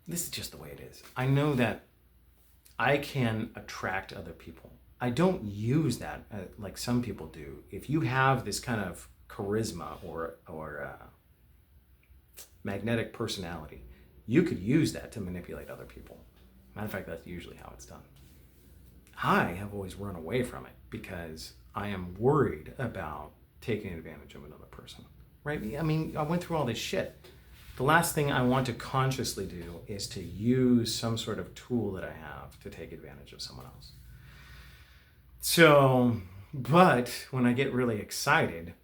this is just the way it is. I know that I can attract other people. I don't use that like some people do. If you have this kind of charisma or magnetic personality, you could use that to manipulate other people. Matter of fact, that's usually how it's done. I have always run away from it because I am worried about taking advantage of another person, right? I mean, I went through all this shit. The last thing I want to consciously do is to use some sort of tool that I have to take advantage of someone else. So, but when I get really excited,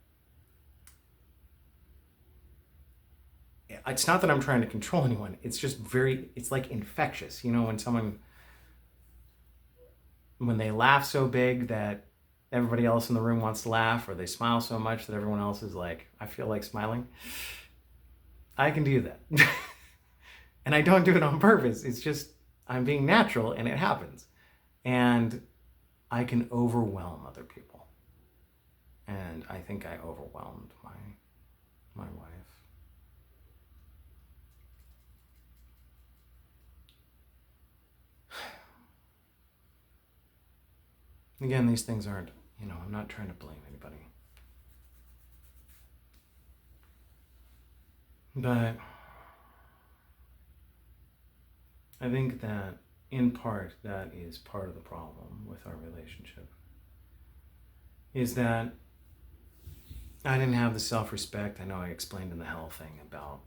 it's not that I'm trying to control anyone. It's just it's like infectious. You know, when they laugh so big that everybody else in the room wants to laugh, or they smile so much that everyone else is like, I feel like smiling. I can do that. And I don't do it on purpose. It's just, I'm being natural and it happens. And I can overwhelm other people. And I think I overwhelmed my wife. Again, these things aren't, I'm not trying to blame anybody. But I think that in part, that is part of the problem with our relationship. Is that I didn't have the self-respect. I know I explained in the hell thing about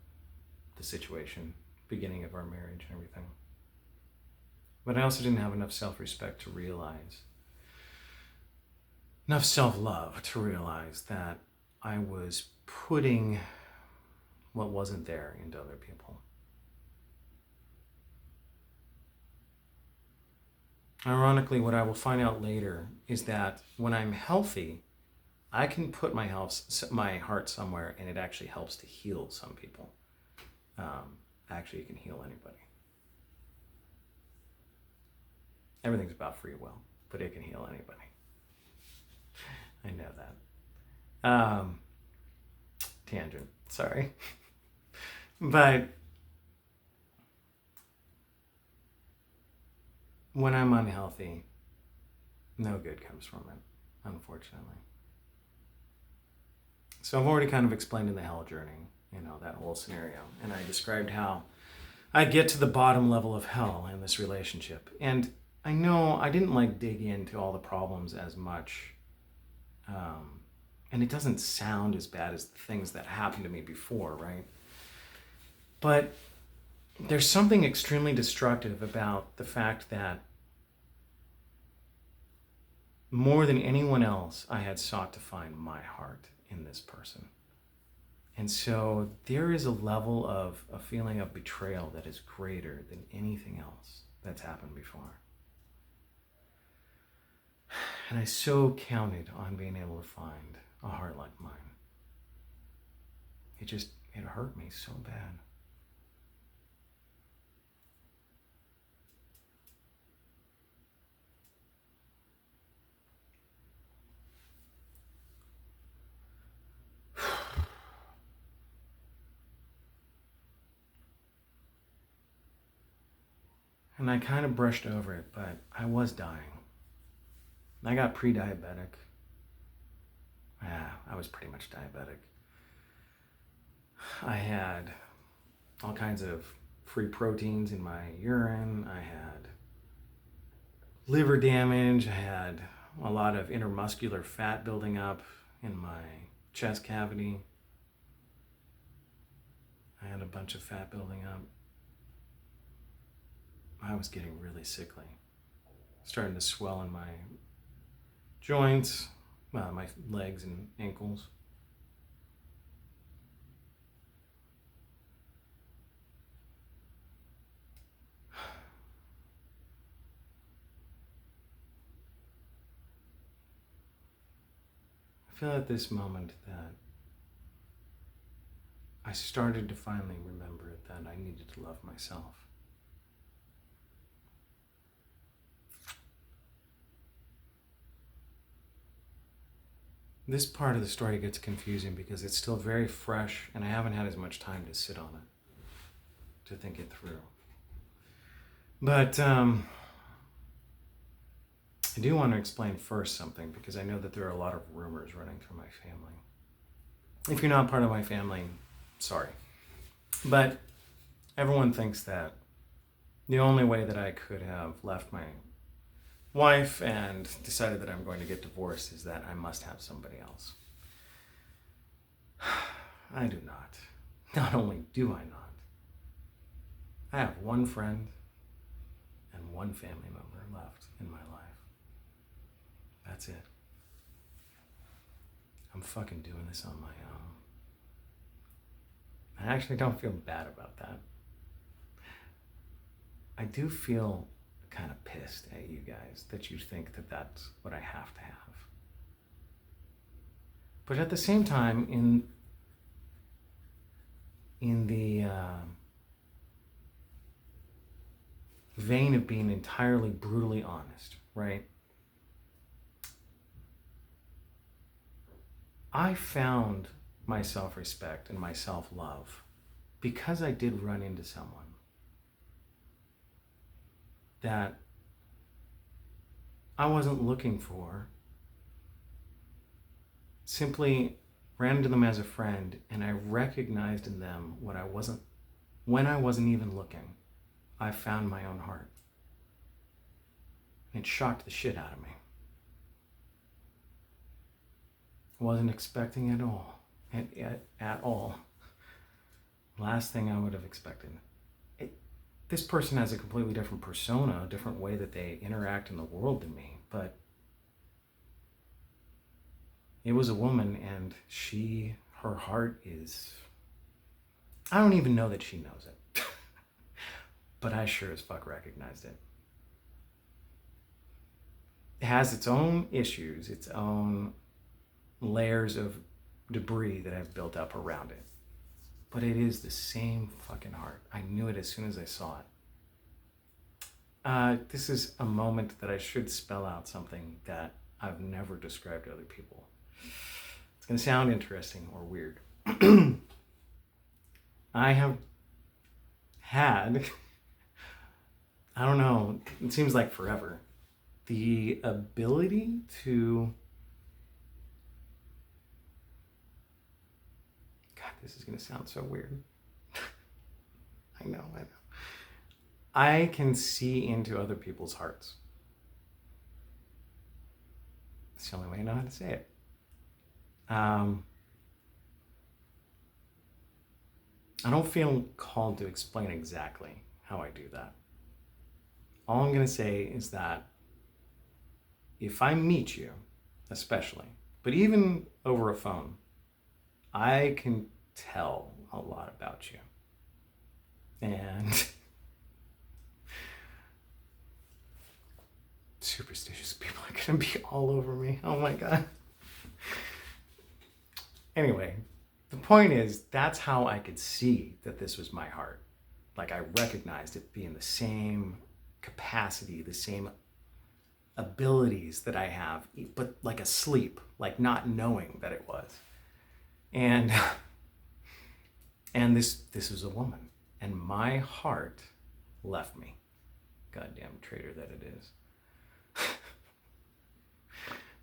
the situation, beginning of our marriage and everything. But I also didn't have enough self-respect to realize, enough self-love to realize that I was putting what wasn't there into other people. Ironically, what I will find out later is that when I'm healthy, I can put my heart somewhere and it actually helps to heal some people. Actually, it can heal anybody. Everything's about free will, but it can heal anybody. I know that. Tangent, sorry. But when I'm unhealthy, no good comes from it, unfortunately. So I've already kind of explained in the hell journey, that whole scenario. And I described how I get to the bottom level of hell in this relationship. And I know I didn't dig into all the problems as much. And it doesn't sound as bad as the things that happened to me before, right? But there's something extremely destructive about the fact that more than anyone else, I had sought to find my heart in this person. And so there is a level of a feeling of betrayal that is greater than anything else that's happened before. And I so counted on being able to find a heart like mine. It hurt me so bad. And I kind of brushed over it, but I was dying. I got pre-diabetic. Yeah, I was pretty much diabetic. I had all kinds of free proteins in my urine. I had liver damage. I had a lot of intermuscular fat building up in my chest cavity. I had a bunch of fat building up. I was getting really sickly. Starting to swell in my joints, my legs and ankles. I feel at this moment that I started to finally remember that I needed to love myself. This part of the story gets confusing because it's still very fresh and I haven't had as much time to sit on it, to think it through. But I do want to explain first something because I know that there are a lot of rumors running through my family. If you're not part of my family, sorry. But everyone thinks that the only way that I could have left my wife and decided that I'm going to get divorced is that I must have somebody else. I do not. Not only do I not, I have one friend and one family member left in my life. That's it. I'm fucking doing this on my own. I actually don't feel bad about that. I do feel kind of pissed at you guys that you think that that's what I have to have. But at the same time, in the vein of being entirely brutally honest, right? I found my self-respect and my self-love because I did run into someone that I wasn't looking for, simply ran into them as a friend, and I recognized in them when I wasn't even looking. I found my own heart. It shocked the shit out of me. Wasn't expecting it at all. Last thing I would have expected. This person has a completely different persona, a different way that they interact in the world than me, but it was a woman, and her heart is, I don't even know that she knows it, but I sure as fuck recognized it. It has its own issues, its own layers of debris that I've built up around it. But it is the same fucking heart. I knew it as soon as I saw it. This is a moment that I should spell out something that I've never described to other people. It's going to sound interesting or weird. I have had, I don't know, it seems like forever, the ability to, this is going to sound so weird. I know. I can see into other people's hearts. It's the only way I know how to say it. I don't feel called to explain exactly how I do that. All I'm going to say is that if I meet you, especially, but even over a phone, I can tell a lot about you. And superstitious people are gonna be all over me. Oh my God. Anyway, the point is, that's how I could see that this was my heart. Like, I recognized it being the same capacity, the same abilities that I have, but like asleep, like not knowing that it was. And this was a woman, and my heart left me. Goddamn traitor that it is.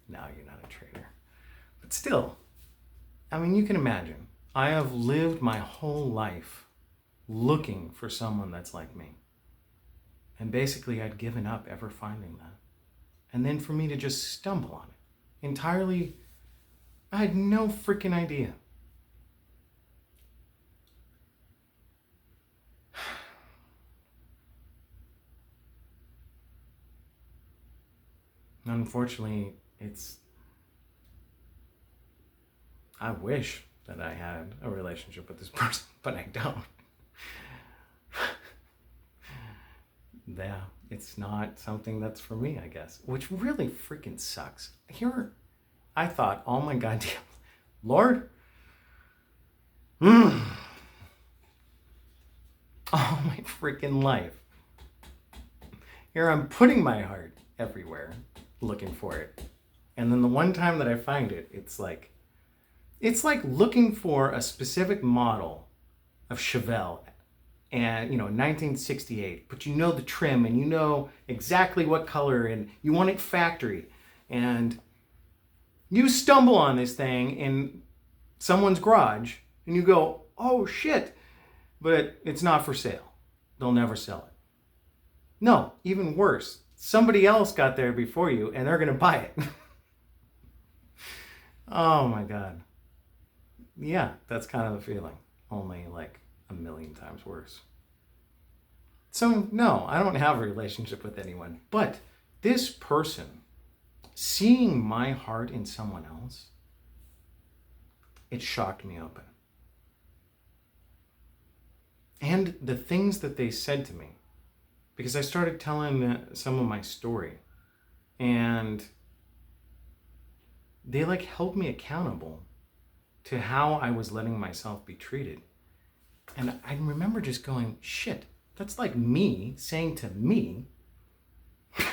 Now you're not a traitor. But still, I mean, you can imagine, I have lived my whole life looking for someone that's like me. And basically I'd given up ever finding that. And then for me to just stumble on it, entirely, I had no freaking idea. Unfortunately, I wish that I had a relationship with this person, but I don't. Yeah, it's not something that's for me, I guess, which really freaking sucks. Here, I thought, oh my goddamn Lord, freaking life. Here I'm putting my heart everywhere, looking for it. And then the one time that I find it, it's like looking for a specific model of Chevelle and 1968, but you know the trim and you know exactly what color and you want it factory, and you stumble on this thing in someone's garage and you go, oh shit, but it's not for sale. They'll never sell it. No, even worse, somebody else got there before you and they're gonna buy it. Oh my God. Yeah, that's kind of the feeling, only like a million times worse. So no, I don't have a relationship with anyone, but this person, seeing my heart in someone else, it shocked me open. And the things that they said to me, because I started telling some of my story, and they like held me accountable to how I was letting myself be treated. And I remember just going, shit, that's like me saying to me, I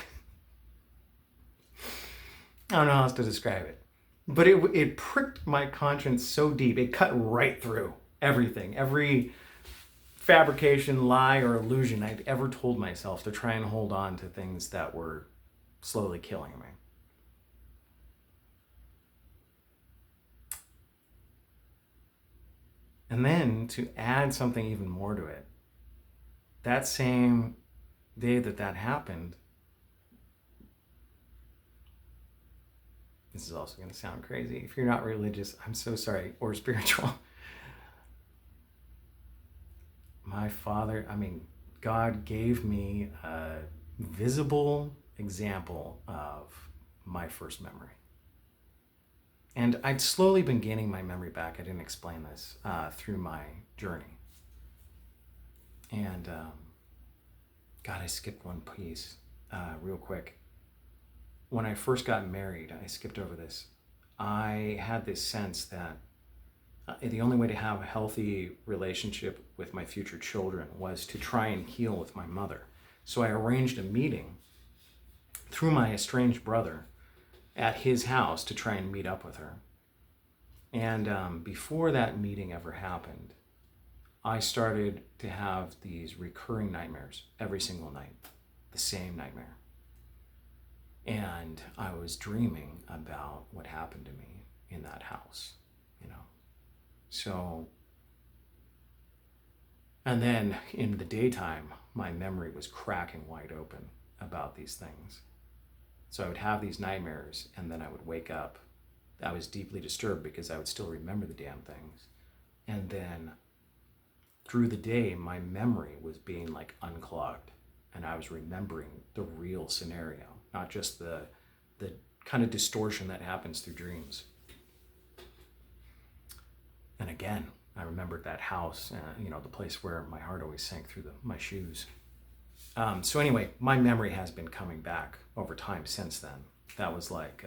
don't know how else to describe it, but it pricked my conscience so deep. It cut right through everything, every fabrication, lie, or illusion I'd ever told myself to try and hold on to things that were slowly killing me. And then to add something even more to it, that same day that happened, this is also going to sound crazy. If you're not religious, I'm so sorry, or spiritual. God gave me a visible example of my first memory. And I'd slowly been gaining my memory back. I didn't explain this through my journey. And God, I skipped one piece real quick. When I first got married, I skipped over this. I had this sense that the only way to have a healthy relationship with my future children was to try and heal with my mother. So I arranged a meeting through my estranged brother at his house to try and meet up with her. And before that meeting ever happened, I started to have these recurring nightmares every single night, the same nightmare. And I was dreaming about what happened to me in that house, So, and then in the daytime, my memory was cracking wide open about these things. So I would have these nightmares and then I would wake up. I was deeply disturbed because I would still remember the damn things. And then through the day, my memory was being like unclogged and I was remembering the real scenario, not just the kind of distortion that happens through dreams. And again, I remembered that house, the place where my heart always sank through my shoes. So anyway, my memory has been coming back over time since then. That was like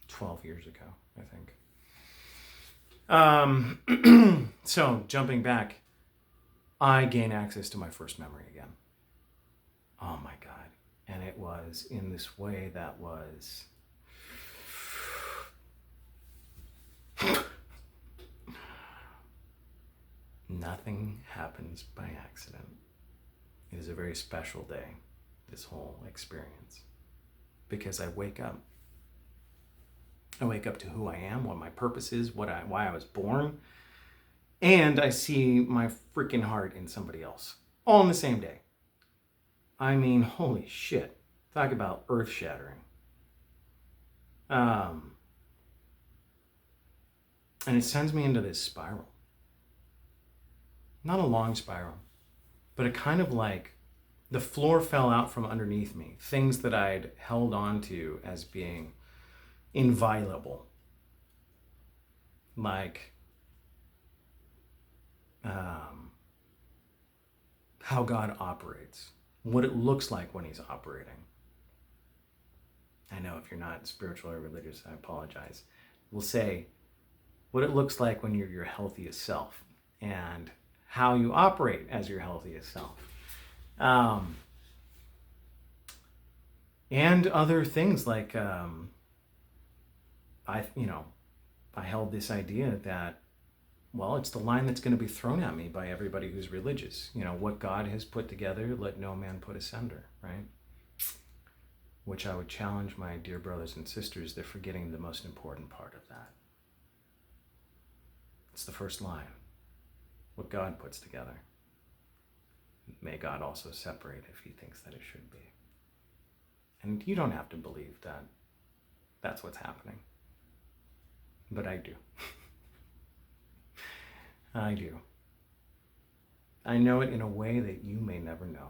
12 years ago, I think. So jumping back, I gained access to my first memory again. Oh my God. And it was in this way that was... Nothing happens by accident. It is a very special day, this whole experience, because I wake up. I wake up to who I am, what my purpose is, why I was born, and I see my freaking heart in somebody else, all in the same day. I mean, holy shit. Talk about earth-shattering. And it sends me into this spiral. Not a long spiral, but a kind of like the floor fell out from underneath me. Things that I'd held on to as being inviolable. Like how God operates, what it looks like when he's operating. I know if you're not spiritual or religious, I apologize. We'll say what it looks like when you're your healthiest self. and how you operate as your healthiest self. Um, and other things like I held this idea that, well, it's the line that's going to be thrown at me by everybody who's religious. What God has put together, let no man put asunder, right? Which I would challenge my dear brothers and sisters, they're forgetting the most important part of that. It's the first line. What God puts together, may God also separate if he thinks that it should be. And you don't have to believe that that's what's happening. But I do. I do. I know it in a way that you may never know.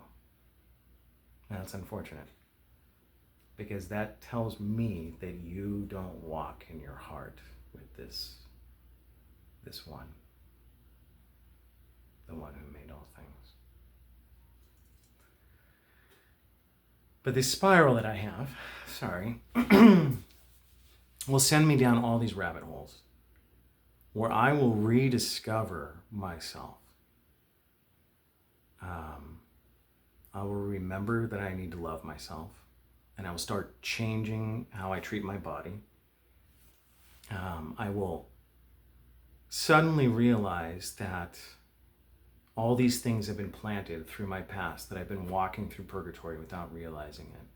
And that's unfortunate. Because that tells me that you don't walk in your heart with this one. The one who made all things. But this spiral that I have, will send me down all these rabbit holes where I will rediscover myself. I will remember that I need to love myself, and I will start changing how I treat my body. I will suddenly realize that all these things have been planted through my past, that I've been walking through purgatory without realizing it.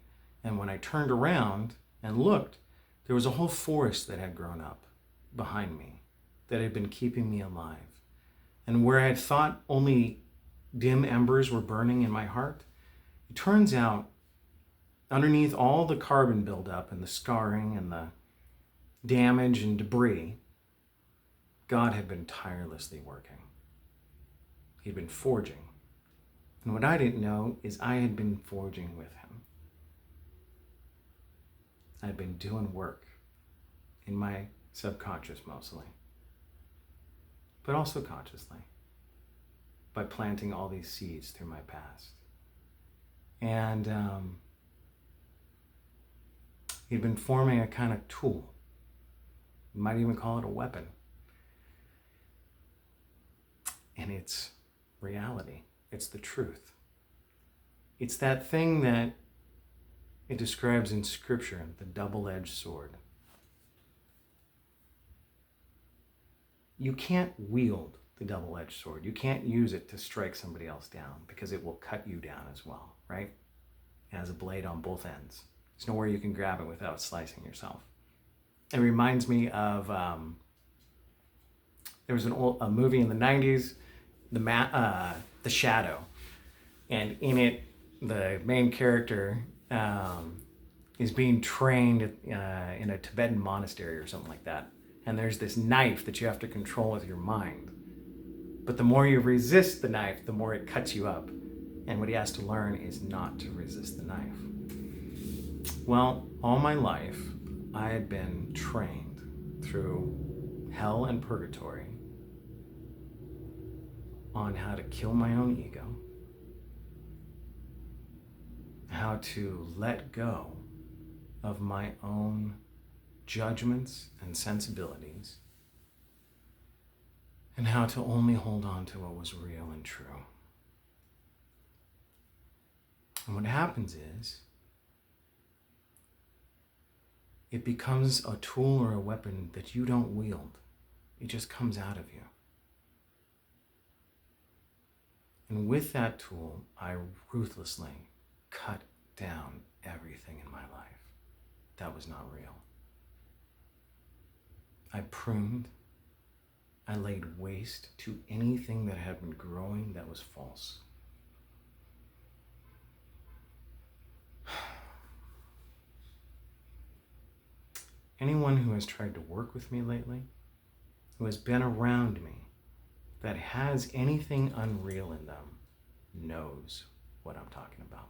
And when I turned around and looked, there was a whole forest that had grown up behind me that had been keeping me alive. And where I had thought only dim embers were burning in my heart, it turns out underneath all the carbon buildup and the scarring and the damage and debris, God had been tirelessly working. He'd been forging. And what I didn't know is I had been forging with him. I'd been doing work in my subconscious mostly, but also consciously, by planting all these seeds through my past. And he'd been forming a kind of tool. You might even call it a weapon. And it's reality. It's the truth. It's that thing that it describes in Scripture, the double-edged sword. You can't wield the double-edged sword. You can't use it to strike somebody else down because it will cut you down as well, right? It has a blade on both ends. There's nowhere you can grab it without slicing yourself. It reminds me of, there was a movie in the 90s, The Shadow. And in it, the main character is being trained in a Tibetan monastery or something like that. And there's this knife that you have to control with your mind. But the more you resist the knife, the more it cuts you up. And what he has to learn is not to resist the knife. Well, all my life, I had been trained through hell and purgatory on how to kill my own ego, how to let go of my own judgments and sensibilities, and how to only hold on to what was real and true. And what happens is, it becomes a tool or a weapon that you don't wield. It just comes out of you. And with that tool, I ruthlessly cut down everything in my life that was not real. I pruned, I laid waste to anything that had been growing that was false. Anyone who has tried to work with me lately, who has been around me, that has anything unreal in them, knows what I'm talking about.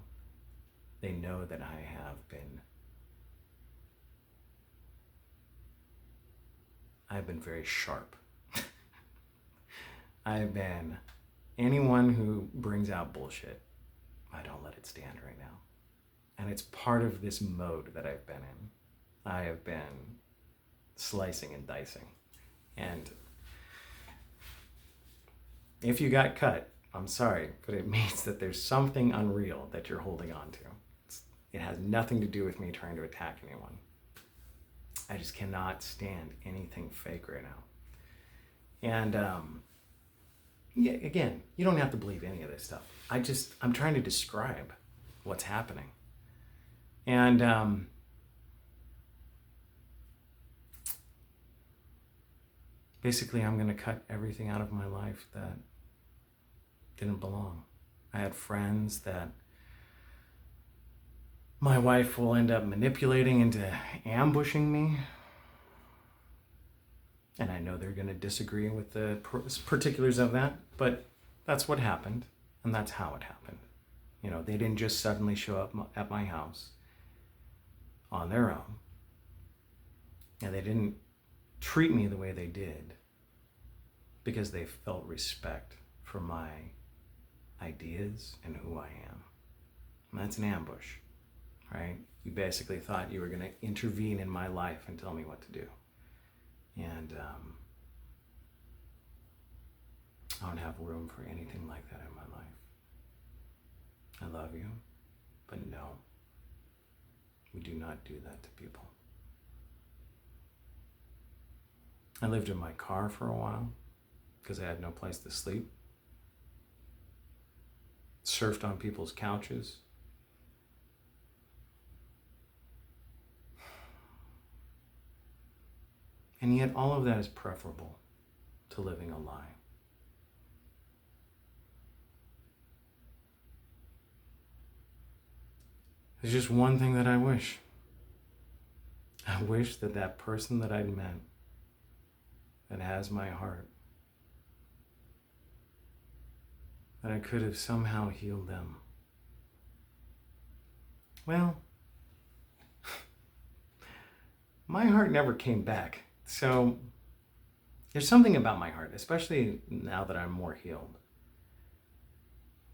They know that I've been very sharp. Anyone who brings out bullshit, I don't let it stand right now. And it's part of this mode that I've been in. I have been slicing and dicing. And If you got cut, I'm sorry, but it means that there's something unreal that you're holding on to. It has nothing to do with me trying to attack anyone. I just cannot stand anything fake right now. And yeah, again, you don't have to believe any of this stuff. I'm trying to describe what's happening. And basically, I'm going to cut everything out of my life that didn't belong. I had friends that my wife will end up manipulating into ambushing me. And I know they're going to disagree with the particulars of that, but that's what happened, and that's how it happened. You know, they didn't just suddenly show up at my house on their own, and they didn't treat me the way they did because they felt respect for my ideas and who I am. And that's an ambush, right? You basically thought you were going to intervene in my life and tell me what to do. And I don't have room for anything like that in my life. I love you, but no, we do not do that to people. I lived in my car for a while because I had no place to sleep. Surfed on people's couches. And yet all of that is preferable to living a lie. There's just one thing that I wish. I wish that that person that I'd met that has my heart, that I could have somehow healed them. Well, my heart never came back. So there's something about my heart, especially now that I'm more healed.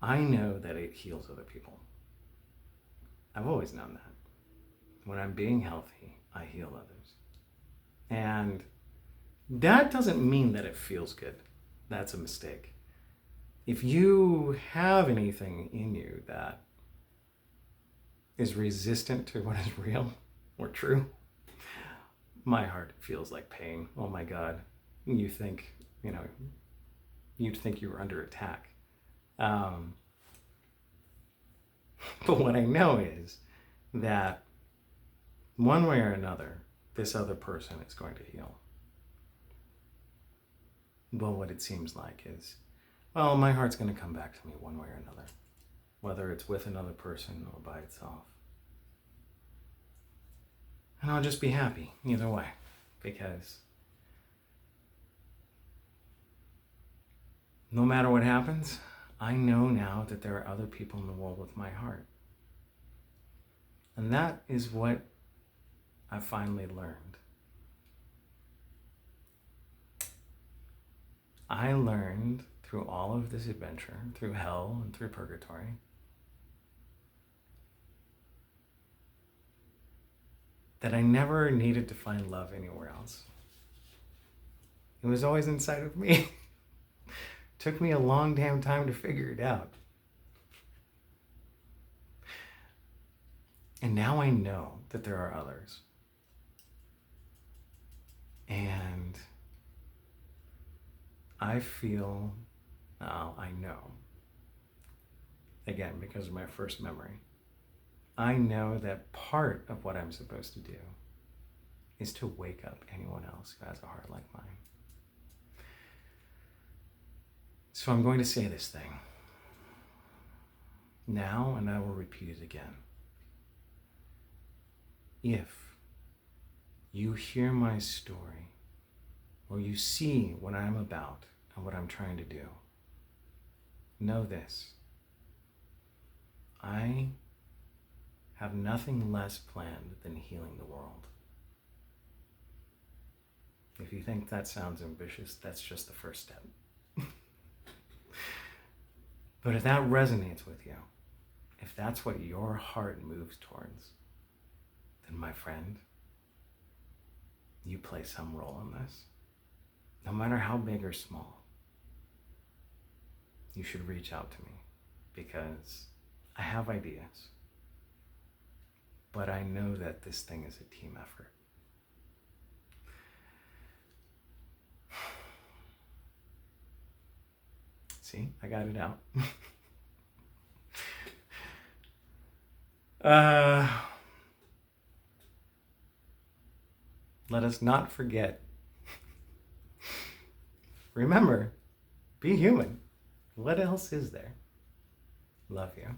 I know that it heals other people. I've always known that. When I'm being healthy, I heal others. And that doesn't mean that it feels good. That's a mistake. If you have anything in you that is resistant to what is real or true, my heart feels like pain. Oh my God. You'd think you were under attack. But what I know is that one way or another, this other person is going to heal. Well, what it seems like is, well, my heart's going to come back to me one way or another, whether it's with another person or by itself. And I'll just be happy either way, because no matter what happens, I know now that there are other people in the world with my heart. And that is what I finally learned. I learned through all of this adventure, through hell and through purgatory, that I never needed to find love anywhere else. It was always inside of me. Took me a long damn time to figure it out. And now I know that there are others. And I feel, I know, again, because of my first memory, I know that part of what I'm supposed to do is to wake up anyone else who has a heart like mine. So I'm going to say this thing now, and I will repeat it again. If you hear my story, or you see what I'm about and what I'm trying to do, know this: I have nothing less planned than healing the world. If you think that sounds ambitious, that's just the first step. But if that resonates with you, if that's what your heart moves towards, then my friend, you play some role in this, no matter how big or small. you should reach out to me, because I have ideas, but I know that this thing is a team effort. See, I got it out. Let us not forget. Remember, be human. What else is there? Love you.